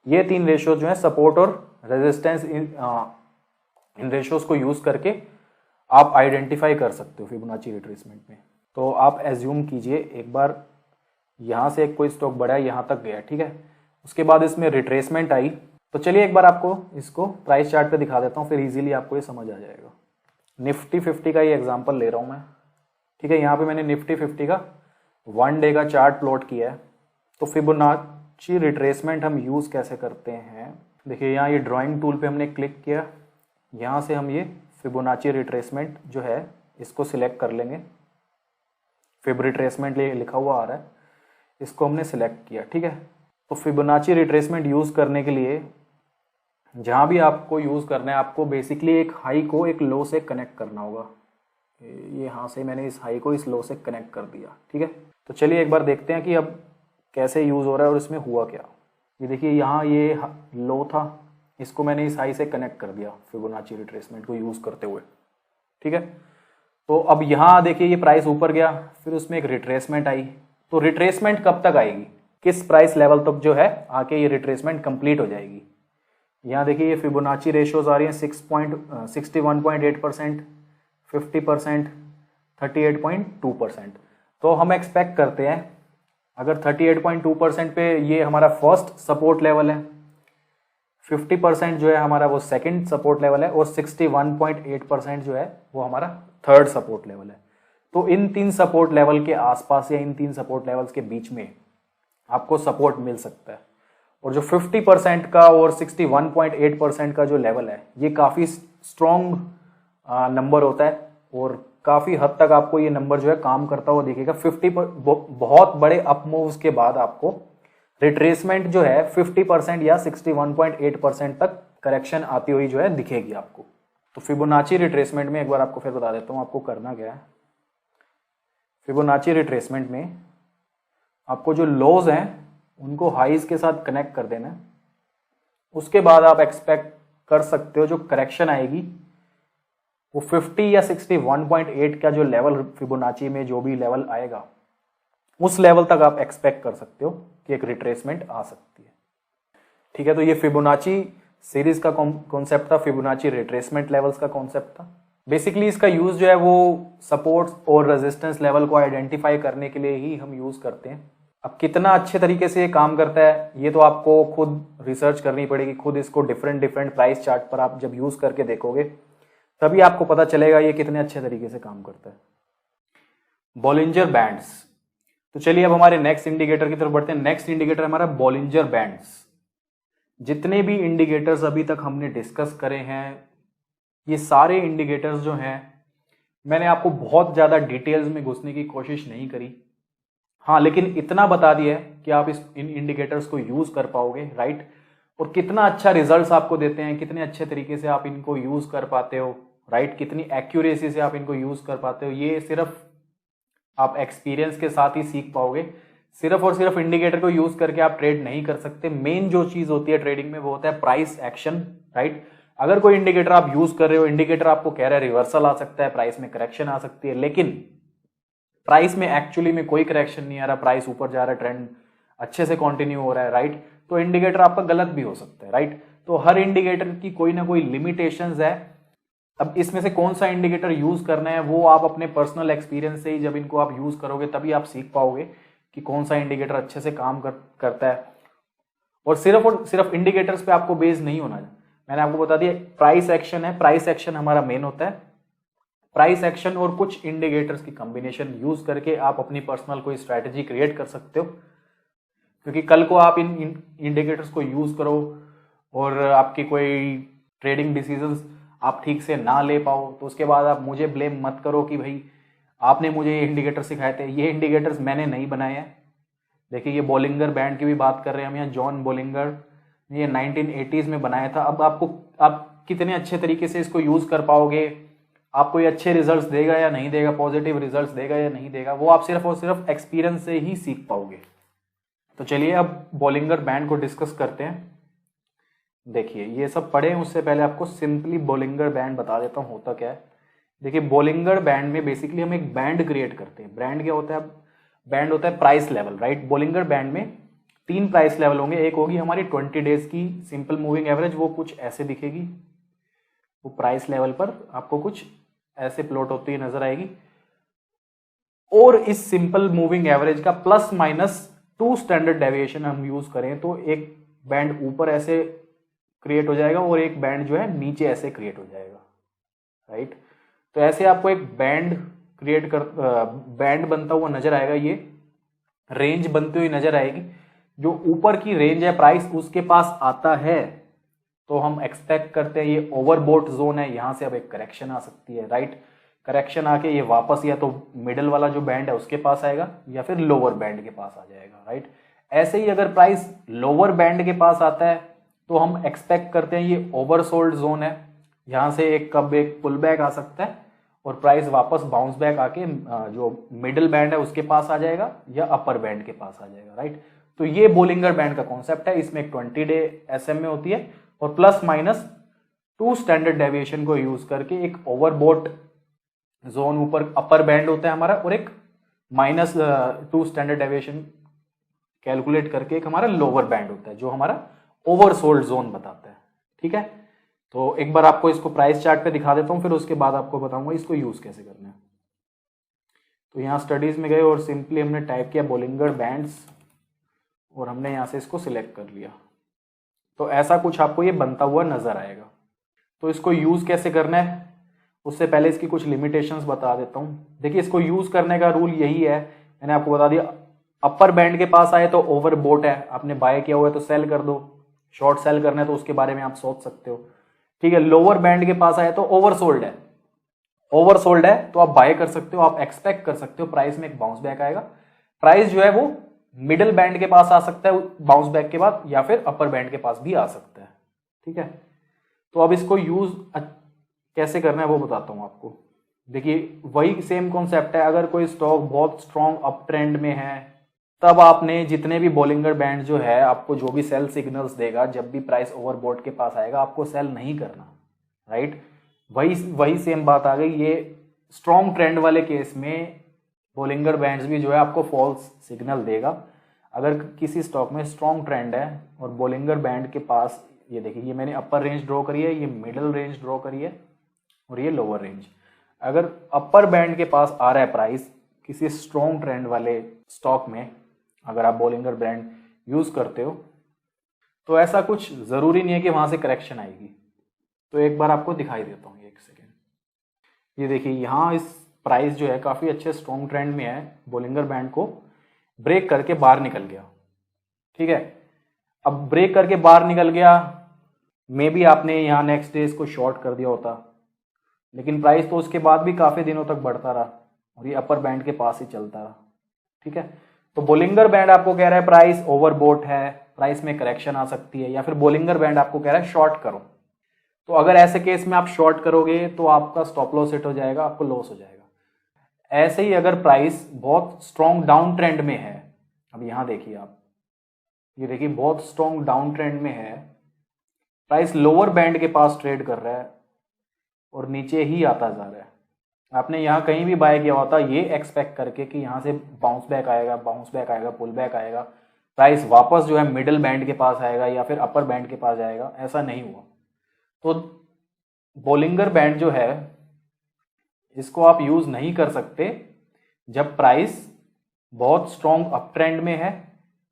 ये 3 रेशियोज जो है सपोर्ट और रेजिस्टेंस, इन रेशियोज को यूज करके आप आइडेंटिफाई कर सकते हो फिबोनाची रिट्रेसमेंट में। तो आप एज्यूम कीजिए एक बार यहां से एक कोई स्टॉक बढ़ा है, यहां तक गया, ठीक है, उसके बाद इसमें रिट्रेसमेंट आई। तो चलिए एक बार आपको इसको प्राइस चार्ट पे दिखा देता हूं, फिर इजीली आपको ये समझ आ जाएगा। निफ्टी 50 का ये एग्जांपल ले रहा हूं मैं, ठीक है। यहाँ पे मैंने निफ्टी 50 का 1 डे का चार्ट प्लॉट किया है। तो फिबोनाची रिट्रेसमेंट हम यूज कैसे करते हैं, देखिए यहाँ ये ड्राइंग टूल पे हमने क्लिक किया, यहाँ से हम ये फिबोनाची रिट्रेसमेंट जो है इसको सिलेक्ट कर लेंगे। फिब रिट्रेसमेंट लिखा हुआ आ रहा है, इसको हमने सिलेक्ट किया, ठीक है। तो फिबोनाची रिट्रेसमेंट यूज करने के लिए जहां भी आपको यूज करना है, आपको बेसिकली एक हाई को एक लो से कनेक्ट करना होगा। ये यहाँ से मैंने इस हाई को इस लो से कनेक्ट कर दिया, ठीक है। तो चलिए एक बार देखते हैं कि अब कैसे यूज हो रहा है और इसमें हुआ क्या। ये देखिए यहाँ ये लो था, इसको मैंने इस हाई से कनेक्ट कर दिया फिबोनाची रिट्रेसमेंट को यूज करते हुए, ठीक है। तो अब यहाँ देखिए ये प्राइस ऊपर गया, फिर उसमें एक रिट्रेसमेंट आई। तो रिट्रेसमेंट कब तक आएगी, किस प्राइस लेवल तक जो है आके ये रिट्रेसमेंट कंप्लीट हो जाएगी। यहाँ देखिए ये फिबोनाची रेशियोज आ रही है 61.8%, 50%, 38.2%। तो हम एक्सपेक्ट करते हैं अगर 38.2% पे ये हमारा फर्स्ट सपोर्ट लेवल है, 50% जो है हमारा वो सेकंड सपोर्ट लेवल है, और 61.8% जो है वो हमारा थर्ड सपोर्ट लेवल है। तो इन 3 सपोर्ट लेवल के आसपास या इन 3 सपोर्ट लेवल्स के बीच में आपको सपोर्ट मिल सकता है। और जो 50% का और 61.8% का जो लेवल है, ये काफ़ी स्ट्रॉन्ग नंबर होता है और काफ़ी हद तक आपको ये नंबर जो है काम करता हुआ दिखेगा। 50 बहुत बड़े अप मूव्स के बाद आपको रिट्रेसमेंट जो है 50% या 61.8% तक करेक्शन आती हुई जो है दिखेगी आपको। तो फिबोनाची रिट्रेसमेंट में एक बार आपको फिर बता देता हूँ आपको करना क्या है। फिबोनाची रिट्रेसमेंट में आपको जो लोज हैं उनको हाईज के साथ कनेक्ट कर देना है। उसके बाद आप एक्सपेक्ट कर सकते हो जो करेक्शन आएगी वो 50 या 61.8 का जो लेवल फिबोनाची में जो भी लेवल आएगा उस लेवल तक आप एक्सपेक्ट कर सकते हो कि एक रिट्रेसमेंट आ सकती है। ठीक है, तो ये फिबोनाची सीरीज का कॉन्सेप्ट था, फिबोनाची रिट्रेसमेंट लेवल्स का कॉन्सेप्ट था। बेसिकली इसका यूज जो है वो सपोर्ट्स और रेजिस्टेंस लेवल को आइडेंटिफाई करने के लिए ही हम यूज करते हैं। अब कितना अच्छे तरीके से ये काम करता है ये तो आपको खुद रिसर्च करनी पड़ेगी, खुद इसको डिफरेंट प्राइस चार्ट पर आप जब यूज करके देखोगे तभी आपको पता चलेगा ये कितने अच्छे तरीके से काम करता है। Bollinger bands. तो चलिए अब हमारे नेक्स्ट इंडिकेटर की तरफ बढ़ते हैं। नेक्स्ट इंडिकेटर हमारा बॉलिंजर बैंड्स। जितने भी इंडिकेटर्स अभी तक हमने डिस्कस करे हैं ये सारे इंडिकेटर्स जो हैं मैंने आपको बहुत ज्यादा डिटेल्स में घुसने की कोशिश नहीं करी। हाँ, लेकिन इतना बता दिया है कि आप इन इंडिकेटर्स को यूज कर पाओगे, राइट। और कितना अच्छा रिजल्ट्स आपको देते हैं, कितने अच्छे तरीके से आप इनको यूज कर पाते हो, राइट, कितनी एक्यूरेसी से आप इनको यूज कर पाते हो, ये सिर्फ आप एक्सपीरियंस के साथ ही सीख पाओगे। सिर्फ और सिर्फ इंडिकेटर को यूज करके आप ट्रेड नहीं कर सकते। मेन जो चीज होती है ट्रेडिंग में वो होता है प्राइस एक्शन, राइट। अगर कोई इंडिकेटर आप यूज कर रहे हो, इंडिकेटर आपको कह रहा है रिवर्सल आ सकता है, प्राइस में करेक्शन आ सकती है, लेकिन प्राइस में एक्चुअली में कोई करेक्शन नहीं आ रहा, प्राइस ऊपर जा रहा है, ट्रेंड अच्छे से कंटिन्यू हो रहा है, राइट, तो इंडिकेटर आपका गलत भी हो सकता है, राइट। तो हर इंडिकेटर की कोई ना कोई लिमिटेशंस है। अब इसमें से कौन सा इंडिकेटर यूज करना है वो आप अपने पर्सनल एक्सपीरियंस से ही जब इनको आप यूज करोगे तभी आप सीख पाओगे कि कौन सा इंडिकेटर अच्छे से काम करता है। और सिर्फ इंडिकेटर्स पे आपको बेस नहीं होना है। मैंने आपको बता दिया प्राइस एक्शन है, प्राइस एक्शन हमारा मेन होता है। प्राइस एक्शन और कुछ इंडिकेटर्स की कॉम्बिनेशन यूज करके आप अपनी पर्सनल कोई स्ट्रैटेजी क्रिएट कर सकते हो, क्योंकि कल को आप इन इंडिकेटर्स को यूज करो और आपकी कोई ट्रेडिंग डिसीजंस आप ठीक से ना ले पाओ तो उसके बाद आप मुझे ब्लेम मत करो कि भाई आपने मुझे ये इंडिकेटर सिखाए थे। ये इंडिकेटर्स मैंने नहीं बनाए हैं। देखिए ये बॉलिंगर बैंड की भी बात कर रहे हैं हम यहाँ, जॉन बॉलिंगर ने ये 1980s में बनाया था। अब आप कितने अच्छे तरीके से इसको यूज कर पाओगे, आपको ये अच्छे रिजल्ट्स देगा या नहीं देगा, पॉजिटिव रिजल्ट्स देगा या नहीं देगा, वो आप सिर्फ और सिर्फ एक्सपीरियंस से ही सीख पाओगे। तो चलिए अब बॉलिंगर बैंड को डिस्कस करते हैं। देखिए ये सब पढ़े उससे पहले आपको सिंपली बॉलिंगर बैंड बता देता हूँ होता क्या है। देखिए बॉलिंगर बैंड में बेसिकली हम एक बैंड क्रिएट करते हैं। बैंड क्या होता है? बैंड होता है price level, right. Bollinger band में 3 प्राइस लेवल होंगे। एक होगी हमारी 20 डेज की सिंपल मूविंग एवरेज, वो कुछ ऐसे दिखेगी, वो प्राइस लेवल पर आपको कुछ ऐसे प्लॉट होती है नजर आएगी। और इस सिंपल मूविंग एवरेज का प्लस माइनस 2 स्टैंडर्ड डेविएशन हम यूज करें तो एक बैंड ऊपर ऐसे क्रिएट हो जाएगा और एक बैंड जो है नीचे ऐसे क्रिएट हो जाएगा, राइट। तो ऐसे आपको एक बैंड बैंड बनता हुआ नजर आएगा, ये रेंज बनती हुई नजर आएगी। जो ऊपर की रेंज है प्राइस उसके पास आता है तो हम एक्सपेक्ट करते हैं ये ओवरबोट जोन है, यहां से अब एक करेक्शन आ सकती है, राइट। करेक्शन आके ये वापस या तो मिडल वाला जो बैंड है उसके पास आएगा या फिर लोअर बैंड के पास आ जाएगा, राइट। ऐसे ही अगर प्राइस लोअर बैंड के पास आता है तो हम एक्सपेक्ट करते हैं ये ओवरसोल्ड जोन है, यहां से एक पुल बैक आ सकता है और प्राइस वापस बाउंस बैक आके जो मिडिल बैंड है उसके पास आ जाएगा या अपर बैंड के पास आ जाएगा, राइट। तो ये बॉलिंगर बैंड का कॉन्सेप्ट है। इसमें एक 20 डे SMA होती है और प्लस माइनस 2 स्टैंडर्ड डेविएशन को यूज करके एक ओवरबोट जोन ऊपर अपर बैंड होता है हमारा और एक माइनस 2 स्टैंडर्ड डेविएशन कैलकुलेट करके एक हमारा लोअर बैंड होता है जो हमारा ओवरसोल्ड जोन बताता है, ठीक है। तो एक बार आपको इसको प्राइस चार्ट पे दिखा देता हूं, फिर उसके बाद आपको बताऊंगा इसको यूज कैसे करना है। तो यहाँ स्टडीज में गए और सिंपली हमने टाइप किया बॉलिंगर बैंड्स और हमने यहाँ से इसको सिलेक्ट कर लिया। तो ऐसा कुछ आपको ये बनता हुआ नजर आएगा। तो इसको यूज कैसे करना है उससे पहले इसकी कुछ लिमिटेशंस बता देता हूँ। देखिए इसको यूज करने का रूल यही है, मैंने आपको बता दिया। अपर बैंड के पास आए तो ओवरबोट है, आपने बाय किया हुआ है तो सेल कर दो, शॉर्ट सेल करना है तो उसके बारे में आप सोच सकते हो, ठीक है। लोअर बैंड के पास आए तो ओवरसोल्ड है, ओवरसोल्ड है तो आप बाय कर सकते हो, आप एक्सपेक्ट कर सकते हो प्राइस में एक बाउंस बैक आएगा। प्राइस जो है वो मिडिल बैंड के पास आ सकता है बाउंस बैक के बाद या फिर अपर बैंड के पास भी आ सकता है, ठीक है। तो अब इसको यूज कैसे करना है वो बताता हूं आपको। देखिए वही सेम कॉन्सेप्ट है। अगर कोई स्टॉक बहुत स्ट्रॉन्ग अप ट्रेंड में है तब आपने जितने भी बॉलिंगर बैंड जो है आपको जो भी सेल सिग्नल्स देगा, जब भी प्राइस ओवरबोट के पास आएगा आपको सेल नहीं करना, राइट। वही सेम बात आ गई। ये स्ट्रॉन्ग ट्रेंड वाले केस में बोलिंगर बैंड्स भी जो है आपको फॉल्स सिग्नल देगा। अगर किसी स्टॉक में स्ट्रॉन्ग ट्रेंड है और बोलिंगर बैंड के पास, ये देखिए ये मैंने अपर रेंज ड्रॉ करी है, ये मिडिल रेंज ड्रॉ करी है और ये लोअर रेंज, अगर अपर बैंड के पास आ रहा है प्राइस किसी स्ट्रॉन्ग ट्रेंड वाले स्टॉक में, अगर आप बोलिंगर बैंड यूज करते हो तो ऐसा कुछ जरूरी नहीं है कि वहां से करेक्शन आएगी। तो एक बार आपको दिखाई देता हूँ, एक सेकेंड। ये देखिए यहाँ इस प्राइस जो है काफी अच्छे स्ट्रॉन्ग ट्रेंड में है, बोलिंगर बैंड को ब्रेक करके बाहर निकल गया। ठीक है, अब ब्रेक करके बाहर निकल गया, मे बी आपने यहाँ नेक्स्ट डे इसको शॉर्ट कर दिया होता, लेकिन प्राइस तो उसके बाद भी काफी दिनों तक बढ़ता रहा और ये अपर बैंड के पास ही चलता रहा। ठीक है, तो बोलिंगर बैंड आपको कह रहा है प्राइस ओवरबोट है, प्राइस में करेक्शन आ सकती है, या फिर बोलिंगर बैंड आपको कह रहा है शॉर्ट करो। तो अगर ऐसे केस में आप शॉर्ट करोगे तो आपका स्टॉप लॉस हिट हो जाएगा, आपको लॉस हो जाएगा। ऐसे ही अगर प्राइस बहुत स्ट्रॉन्ग डाउन ट्रेंड में है, अब यहां देखिए आप, ये देखिए बहुत स्ट्रॉन्ग डाउन ट्रेंड में है, प्राइस लोअर बैंड के पास ट्रेड कर रहा है और नीचे ही आता जा रहा है। आपने यहाँ कहीं भी बाय किया होता ये एक्सपेक्ट करके कि यहाँ से बाउंस बैक आएगा, बाउंस बैक आएगा, पुल बैक आएगा, प्राइस वापस जो है मिडिल बैंड के पास आएगा या फिर अपर बैंड के पास जाएगा, ऐसा नहीं हुआ। तो बोलिंगर बैंड जो है इसको आप यूज नहीं कर सकते जब प्राइस बहुत स्ट्रॉन्ग अप ट्रेंड में है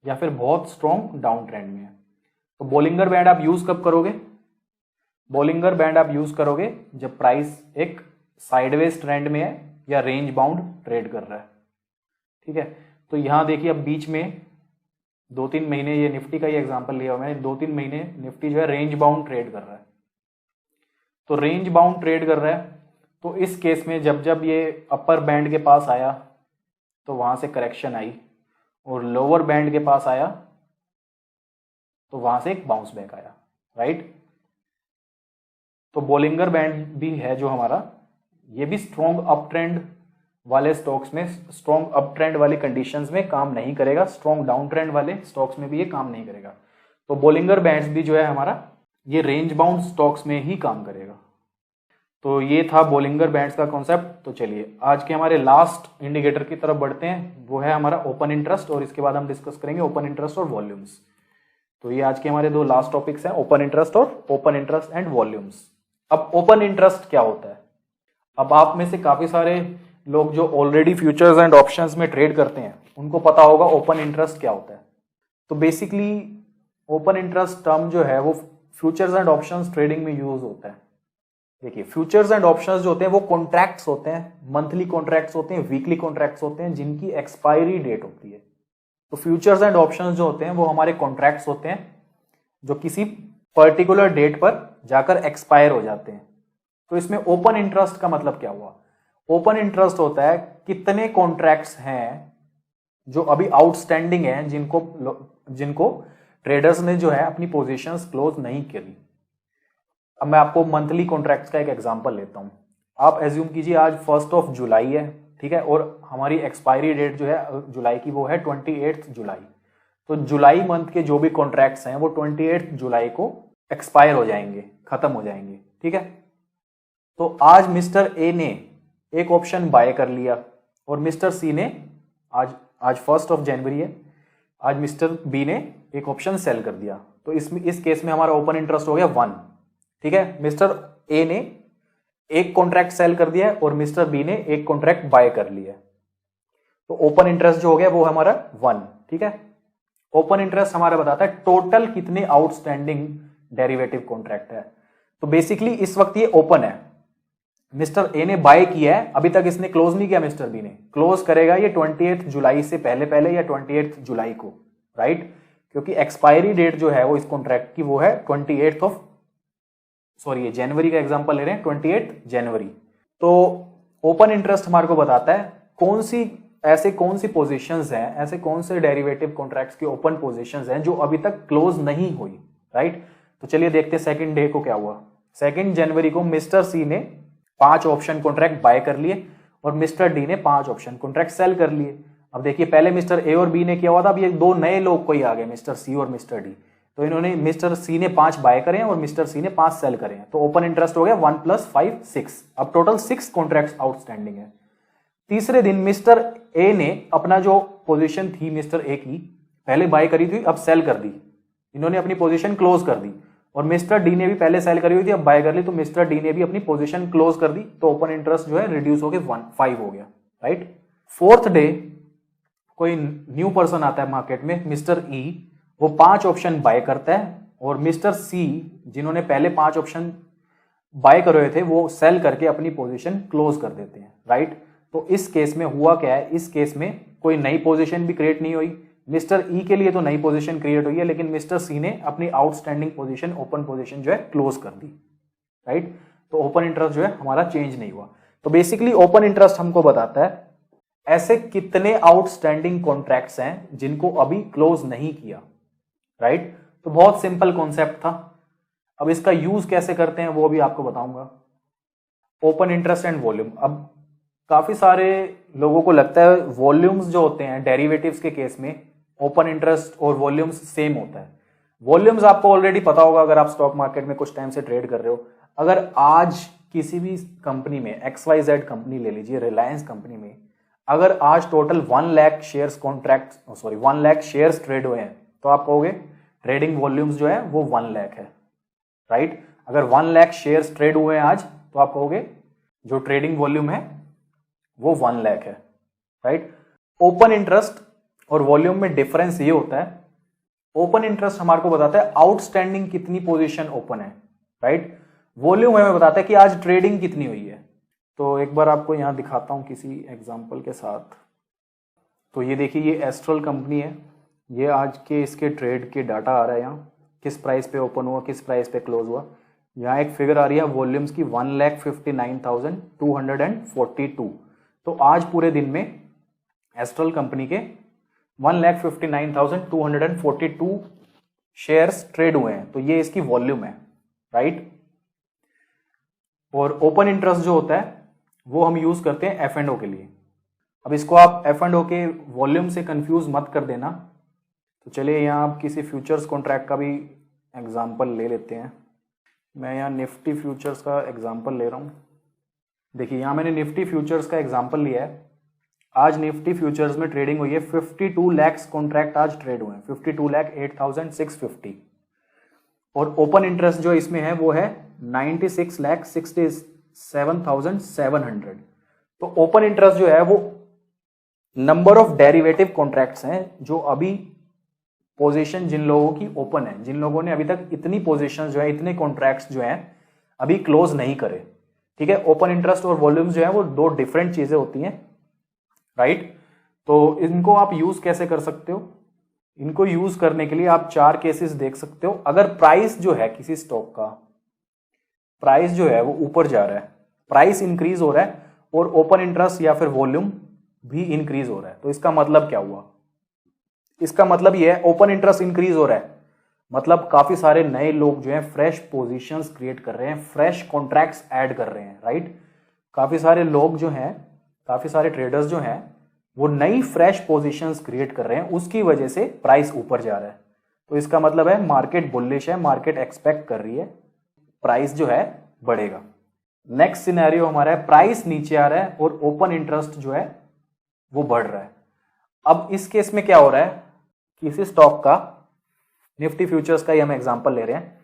या फिर बहुत स्ट्रॉन्ग डाउन ट्रेंड में है। तो बोलिंगर बैंड आप यूज कब करोगे? बोलिंगर बैंड आप यूज करोगे जब प्राइस एक साइडवेज ट्रेंड में है या रेंज बाउंड ट्रेड कर रहा है। ठीक है, तो यहां देखिए अब बीच में 2-3 महीने, ये निफ्टी का ही एग्जांपल लिया हुआ मैंने, 2-3 महीने निफ्टी जो है रेंज बाउंड ट्रेड कर रहा है। तो रेंज बाउंड ट्रेड कर रहा है, तो इस केस में जब जब ये अपर बैंड के पास आया तो वहां से करेक्शन आई और लोअर बैंड के पास आया तो वहां से एक बाउंस बैक आया, राइट। तो बोलिंगर बैंड भी है जो हमारा, ये भी स्ट्रॉन्ग अप ट्रेंड वाले स्टॉक्स में, स्ट्रॉन्ग अप ट्रेंड वाली कंडीशंस में काम नहीं करेगा, स्ट्रॉन्ग डाउन ट्रेंड वाले स्टॉक्स में भी ये काम नहीं करेगा। तो बोलिंगर बैंड्स भी जो है हमारा ये रेंज बाउंड स्टॉक्स में ही काम करेगा। तो ये था बोलिंगर बैंड्स का कॉन्सेप्ट। तो चलिए आज के हमारे लास्ट इंडिकेटर की तरफ बढ़ते हैं, वो है हमारा ओपन इंटरेस्ट, और इसके बाद हम डिस्कस करेंगे ओपन इंटरेस्ट और वॉल्यूम्स। तो ये आज के हमारे 2 लास्ट टॉपिक्स हैं, ओपन इंटरेस्ट और ओपन इंटरेस्ट एंड वॉल्यूम्स। अब ओपन इंटरेस्ट क्या होता है? अब आप में से काफी सारे लोग जो ऑलरेडी फ्यूचर्स एंड ऑप्शंस में ट्रेड करते हैं उनको पता होगा ओपन इंटरेस्ट क्या होता है। तो बेसिकली ओपन इंटरेस्ट टर्म जो है वो फ्यूचर्स एंड ऑप्शंस ट्रेडिंग में यूज होता है। देखिए फ्यूचर्स एंड ऑप्शंस जो होते हैं वो कॉन्ट्रैक्ट्स होते हैं, मंथली कॉन्ट्रैक्ट्स होते हैं, वीकली कॉन्ट्रैक्ट्स होते हैं जिनकी एक्सपायरी डेट होती है। तो फ्यूचर्स एंड ऑप्शंस जो होते हैं वो हमारे कॉन्ट्रैक्ट्स होते हैं जो किसी पर्टिकुलर डेट पर जाकर एक्सपायर हो जाते हैं। तो इसमें ओपन इंटरेस्ट का मतलब क्या हुआ? ओपन इंटरेस्ट होता है कितने कॉन्ट्रैक्ट्स हैं जो अभी आउटस्टैंडिंग हैं, जिनको ट्रेडर्स ने जो है अपनी पोजीशंस क्लोज नहीं करी। अब मैं आपको मंथली कॉन्ट्रैक्ट्स का एक एग्जांपल लेता हूं। आप एज्यूम कीजिए आज 1 जुलाई है, ठीक है, और हमारी एक्सपायरी डेट जो है जुलाई की वो है 28 जुलाई। तो जुलाई मंथ के जो भी कॉन्ट्रैक्ट्स हैं वो 28 जुलाई को एक्सपायर हो जाएंगे, खत्म हो जाएंगे, ठीक है। तो आज मिस्टर ए ने एक ऑप्शन बाय कर लिया और मिस्टर सी ने आज 1 जनवरी है, आज मिस्टर बी ने एक ऑप्शन सेल कर दिया। तो इस केस में हमारा ओपन इंटरेस्ट हो गया 1, ठीक है। मिस्टर ए ने एक कॉन्ट्रैक्ट सेल कर दिया और मिस्टर बी ने एक कॉन्ट्रैक्ट बाय कर लिया। तो ओपन इंटरेस्ट जो हो गया वो हमारा 1, ठीक है। ओपन इंटरेस्ट हमारा बताता है टोटल कितने आउटस्टैंडिंग डेरिवेटिव कॉन्ट्रैक्ट है। तो बेसिकली इस वक्त ये ओपन है, मिस्टर ए ने बाय किया है, अभी तक इसने क्लोज नहीं किया, मिस्टर बी ने क्लोज करेगा ये 28 जुलाई से पहले या 28 जुलाई को, राइट, क्योंकि एक्सपायरी डेट जो है वो इस कॉन्ट्रैक्ट की वो है ये जनवरी का एग्जांपल ले रहे हैं, 28 जनवरी। तो ओपन इंटरेस्ट हमारे को बताता है कौन सी पोजीशंस हैं, ऐसे कौन से डेरिवेटिव कॉन्ट्रैक्ट्स की ओपन पोजीशंस हैं जो अभी तक क्लोज नहीं हुई, राइट। तो चलिए देखते हैं सेकंड डे को क्या हुआ। 2 जनवरी को मिस्टर सी ने 5 ऑप्शन कॉन्ट्रैक्ट बाय कर लिए और मिस्टर डी ने 5 ऑप्शन कॉन्ट्रैक्ट सेल कर लिए। अब देखिए पहले मिस्टर ए और बी ने किया हुआ था, अब ये 2 नए लोग कोई आ गए, मिस्टर सी और मिस्टर डी। तो इन्होंने, मिस्टर सी ने 5 बाय करे और मिस्टर सी ने 5 सेल करे हैं। तो ओपन इंटरेस्ट हो गया 1 + 5 6। अब टोटल 6 कॉन्ट्रैक्ट्स आउटस्टैंडिंग है। तीसरे दिन मिस्टर ए ने अपना जो पोजीशन थी मिस्टर ए की, पहले बाय करी थी, अब सेल कर दी, इन्होंने अपनी पोजीशन क्लोज कर दी। और मिस्टर डी ने भी पहले सेल करी हुई थी, अब बाय कर ली, तो मिस्टर डी ने भी अपनी पोजीशन क्लोज कर दी, तो ओपन इंटरेस्ट जो है रिड्यूस होकर 5 हो गया, राइट। फोर्थ डे कोई न्यू पर्सन आता है मार्केट में, मिस्टर ई, वो 5 ऑप्शन बाय करता है, और मिस्टर सी जिन्होंने पहले 5 ऑप्शन बाय करे हुए थे वो सेल करके अपनी पोजीशन क्लोज कर देते हैं, राइट। तो इस केस में हुआ क्या है, इस केस में कोई नई पोजीशन भी क्रिएट नहीं हुई। मिस्टर ई के लिए तो नई पोजीशन क्रिएट हुई है, लेकिन मिस्टर सी ने अपनी आउटस्टैंडिंग पोजीशन, ओपन पोजीशन जो है क्लोज कर दी, राइट। तो ओपन इंटरेस्ट जो है हमारा चेंज नहीं हुआ। तो बेसिकली ओपन इंटरेस्ट हमको बताता है ऐसे कितने आउटस्टैंडिंग कॉन्ट्रैक्ट्स हैं जिनको अभी क्लोज नहीं किया, राइट। तो बहुत सिंपल कॉन्सेप्ट था। अब इसका यूज कैसे करते हैं वो भी आपको बताऊंगा। Open interest and volume. अब काफी सारे लोगों को लगता है वॉल्यूम्स जो होते हैं डेरिवेटिव्स के केस में ओपन इंटरेस्ट और वॉल्यूम्स सेम होता है। वॉल्यूम्स आपको ऑलरेडी पता होगा अगर आप स्टॉक मार्केट में कुछ टाइम से ट्रेड कर रहे हो। अगर आज किसी भी कंपनी में XYZ कंपनी ले लीजिए, रिलायंस कंपनी में अगर आज total 1 lakh shares 1 lakh shares trade हुए हैं, तो आप कहोगे ट्रेडिंग वॉल्यूम्स जो है वो 1 लाख है, राइट। अगर 1 लाख शेयर्स ट्रेड हुए हैं आज, तो आप कहोगे जो ट्रेडिंग वॉल्यूम है वो 1 लाख है, राइट। ओपन इंटरेस्ट और वॉल्यूम में डिफरेंस ये होता है, ओपन इंटरेस्ट हमारे को बताता है आउटस्टैंडिंग कितनी पोजीशन ओपन है, राइट। वॉल्यूम हमें बताता है कि आज ट्रेडिंग कितनी हुई है। तो एक बार आपको यहां दिखाता हूं किसी एग्जांपल के साथ। तो ये देखिए, ये एस्ट्रल कंपनी है, ये आज के इसके ट्रेड के डाटा आ रहा है, यहाँ किस प्राइस पे ओपन हुआ, किस प्राइस पे क्लोज हुआ। यहाँ एक फिगर आ रही है वॉल्यूम्स की 1,59,242। तो आज पूरे दिन में एस्ट्रल कंपनी के 1,59,242 शेयर्स ट्रेड हुए हैं, तो ये इसकी वॉल्यूम है, राइट। और ओपन इंटरेस्ट जो होता है वो हम यूज करते हैं F&O के लिए। अब इसको आप F&O के वॉल्यूम से कंफ्यूज मत कर देना। तो चलिए यहाँ आप किसी फ्यूचर्स कॉन्ट्रैक्ट का भी एग्जांपल ले लेते हैं। मैं यहाँ निफ्टी फ्यूचर्स का एग्जांपल ले रहा हूँ। देखिए यहाँ मैंने निफ्टी फ्यूचर्स का एग्जांपल लिया है। आज निफ्टी फ्यूचर्स में ट्रेडिंग हुई है, 52 लाख कॉन्ट्रैक्ट आज ट्रेड हुए हैं, 52,08,650। और ओपन इंटरेस्ट जो इसमें है वो है 96,67,700। तो ओपन इंटरेस्ट जो है वो नंबर ऑफ डेरिवेटिव कॉन्ट्रैक्ट्स हैं जो अभी पोजीशन जिन लोगों की ओपन है, जिन लोगों ने अभी तक इतनी पोजीशन जो है, इतने कॉन्ट्रैक्ट्स जो हैं अभी क्लोज नहीं करे, ठीक है। ओपन इंटरेस्ट और वॉल्यूम्स जो है वो 2 डिफरेंट चीजें होती हैं, राइट। तो इनको आप यूज कैसे कर सकते हो? इनको यूज करने के लिए आप 4 केसेस देख सकते हो। अगर प्राइस जो है किसी स्टॉक का, प्राइस जो है वो ऊपर जा रहा है, प्राइस इंक्रीज हो रहा है और ओपन इंटरेस्ट या फिर वॉल्यूम भी इंक्रीज हो रहा है, तो इसका मतलब क्या हुआ? इसका मतलब ये है ओपन इंटरेस्ट इंक्रीज हो रहा है, मतलब काफी सारे नए लोग जो हैं फ्रेश पोजीशंस क्रिएट कर रहे हैं, फ्रेश कॉन्ट्रैक्ट्स ऐड कर रहे हैं, राइट। काफी सारे लोग जो हैं, काफी सारे ट्रेडर्स जो हैं वो नई फ्रेश पोजीशंस क्रिएट कर रहे हैं, उसकी वजह से प्राइस ऊपर जा रहा है। तो इसका मतलब है मार्केट बुलिश है, मार्केट एक्सपेक्ट कर रही है प्राइस जो है बढ़ेगा। नेक्स्ट सिनेरियो हमारा है प्राइस नीचे आ रहा है और ओपन इंटरेस्ट जो है वो बढ़ रहा है। अब इस केस में क्या हो रहा है, किसी स्टॉक का, निफ्टी फ्यूचर्स का ही हम एग्जांपल ले रहे हैं,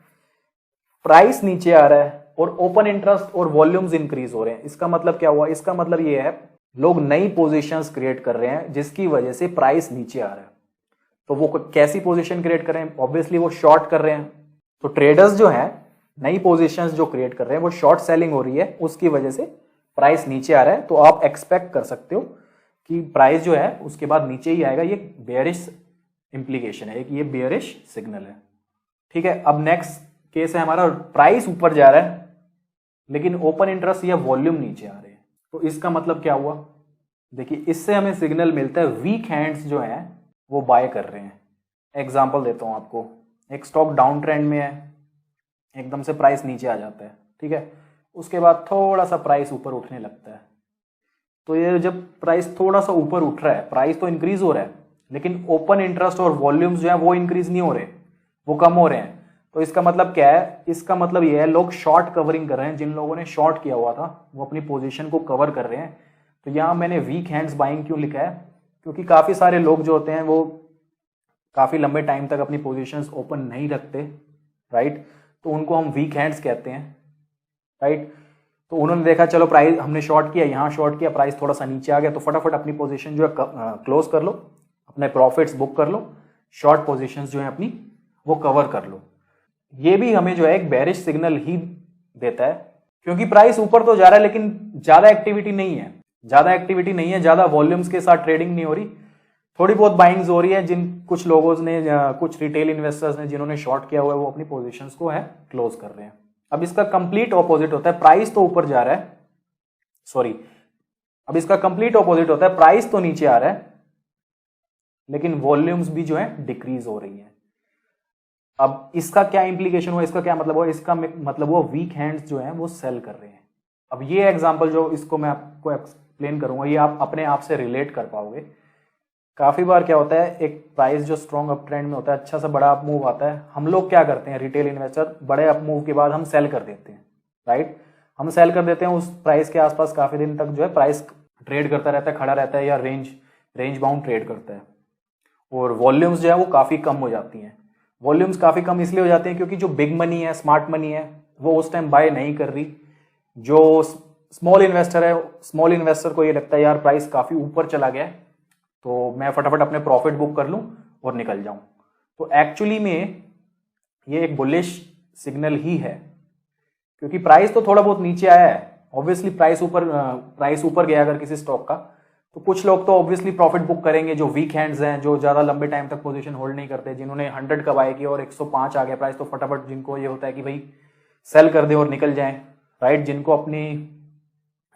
प्राइस नीचे आ रहा है और ओपन इंटरेस्ट और वॉल्यूम्स इंक्रीज हो रहे हैं। इसका मतलब क्या हुआ? इसका मतलब ये है लोग नई पोजीशंस क्रिएट कर रहे हैं जिसकी वजह से प्राइस नीचे आ रहा है। तो वो कैसी पोजीशन क्रिएट कर रहे हैं? ऑब्वियसली वो शॉर्ट कर रहे हैं। तो ट्रेडर्स जो हैं नई पोजीशंस जो क्रिएट कर रहे हैं वो शॉर्ट सेलिंग हो रही है, उसकी वजह से प्राइस नीचे आ रहा है। तो आप एक्सपेक्ट कर सकते हो कि प्राइस जो है उसके बाद नीचे ही आएगा। ये बेयरिश इंप्लीकेशन है, एक ये बेयरिश सिग्नल है, ठीक है। अब नेक्स्ट केस है हमारा, प्राइस ऊपर जा रहा है लेकिन ओपन इंटरेस्ट या वॉल्यूम नीचे आ रहे हैं। तो इसका मतलब क्या हुआ? देखिए इससे हमें सिग्नल मिलता है वीक हैंड्स जो हैं वो बाय कर रहे हैं। एग्जांपल देता हूं आपको, एक स्टॉक डाउन ट्रेंड में है, एकदम से प्राइस नीचे आ जाता है, ठीक है। उसके बाद थोड़ा सा प्राइस ऊपर उठने लगता है। तो ये जब प्राइस थोड़ा सा ऊपर उठ रहा है, प्राइस तो इंक्रीज हो रहा है लेकिन ओपन इंटरेस्ट और वॉल्यूम्स जो है वो इंक्रीज नहीं हो रहे, वो कम हो रहे हैं। तो इसका मतलब क्या है? इसका मतलब ये है लोग शॉर्ट कवरिंग कर रहे हैं। जिन लोगों ने शॉर्ट किया हुआ था वो अपनी पोजीशन को कवर कर रहे हैं तो यहाँ मैंने वीक हैंड्स बाइंग क्यों लिखा है, क्योंकि काफ़ी सारे लोग जो होते हैं वो काफ़ी लंबे टाइम तक अपनी पोजीशंस ओपन नहीं रखते, राइट, तो उनको हम वीक हैंड्स कहते हैं, राइट। तो उन्होंने देखा चलो प्राइस हमने शॉर्ट किया, यहाँ शॉर्ट किया, प्राइस थोड़ा सा नीचे आ गया, तो फटाफट अपनी पोजीशन जो है क्लोज कर लो, अपने प्रॉफिट्स बुक कर लो, शॉर्ट पोजीशंस जो है अपनी वो कवर कर लो। ये भी हमें जो है एक बेरिश सिग्नल ही देता है, क्योंकि प्राइस ऊपर तो जा रहा है लेकिन ज्यादा एक्टिविटी नहीं है, ज्यादा वॉल्यूम्स के साथ ट्रेडिंग नहीं हो रही, थोड़ी बहुत बाइंग्स हो रही है। कुछ लोगों ने, कुछ रिटेल इन्वेस्टर्स ने जिन्होंने शॉर्ट किया हुआ है वो अपनी पोजीशंस को है क्लोज कर रहे हैं। अब इसका कंप्लीट ऑपोजिट होता है, प्राइस तो ऊपर जा रहा है, सॉरी, अब इसका कंप्लीट ऑपोजिट होता है, प्राइस तो नीचे आ रहा है लेकिन वॉल्यूम्स भी जो है डिक्रीज हो रही है। अब इसका क्या इंप्लीकेशन हुआ, इसका क्या मतलब हुआ, इसका मतलब हुआ वीक हैंड्स जो है वो सेल कर रहे हैं। अब ये एग्जांपल जो इसको मैं आपको एक्सप्लेन करूंगा, ये आप अपने आप से रिलेट कर पाओगे। काफी बार क्या होता है, एक प्राइस जो स्ट्रॉन्ग अप ट्रेंड में होता है, अच्छा सा बड़ा अप मूव आता है, हम लोग क्या करते हैं, रिटेल इन्वेस्टर, बड़े अप मूव के बाद हम सेल कर देते हैं, राइट, हम सेल कर देते हैं, उस प्राइस के आसपास काफी दिन तक जो है प्राइस ट्रेड करता रहता है, खड़ा रहता है, या रेंज बाउंड ट्रेड करता है, और वॉल्यूम्स जो है वो काफी कम हो जाती हैं। वॉल्यूम्स काफी कम इसलिए हो जाती हैं क्योंकि जो बिग मनी है, स्मार्ट मनी है, वो उस टाइम बाय नहीं कर रही। जो स्मॉल इन्वेस्टर है, स्मॉल इन्वेस्टर को ये लगता है यार प्राइस काफी ऊपर चला गया है तो मैं फटाफट अपने प्रॉफिट बुक कर लूं और निकल जाऊं। तो एक्चुअली में ये एक बुलिश सिग्नल ही है, क्योंकि प्राइस तो थोड़ा बहुत नीचे आया है, ऑब्वियसली प्राइस ऊपर गया अगर किसी स्टॉक का, तो कुछ लोग तो ऑब्वियसली प्रॉफिट बुक करेंगे, जो वीक हैंड्स हैं, जो ज्यादा लंबे टाइम तक पोजीशन होल्ड नहीं करते, जिन्होंने 100 का बाय किया और 105 आ गया प्राइस, तो फटाफट जिनको ये होता है कि भाई सेल कर दे और निकल जाएं, राइट, जिनको अपनी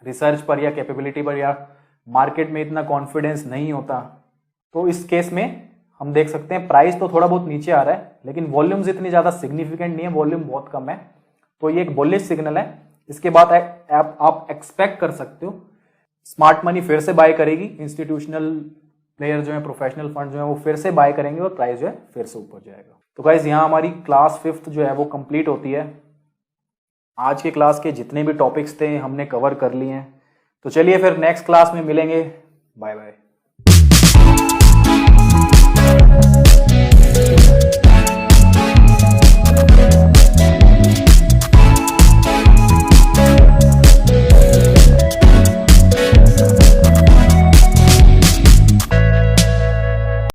रिसर्च पर या कैपेबिलिटी पर या मार्केट में इतना कॉन्फिडेंस नहीं होता, तो इस केस में हम देख सकते हैं प्राइस तो थोड़ा बहुत नीचे आ रहा है लेकिन वॉल्यूम्स इतनी ज्यादा सिग्निफिकेंट नहीं है, वॉल्यूम बहुत कम है, तो ये एक बुलिश सिग्नल है। इसके बाद आप एक्सपेक्ट कर सकते हो स्मार्ट मनी फिर से बाय करेगी, इंस्टीट्यूशनल प्लेयर जो है, प्रोफेशनल फंड जो है वो फिर से बाय करेंगे और प्राइस जो है फिर से ऊपर जाएगा। तो गाइस यहाँ हमारी क्लास 5th जो है वो कंप्लीट होती है। आज के क्लास के जितने भी टॉपिक्स थे हमने कवर कर लिए हैं। तो चलिए फिर नेक्स्ट क्लास में मिलेंगे, बाय बाय।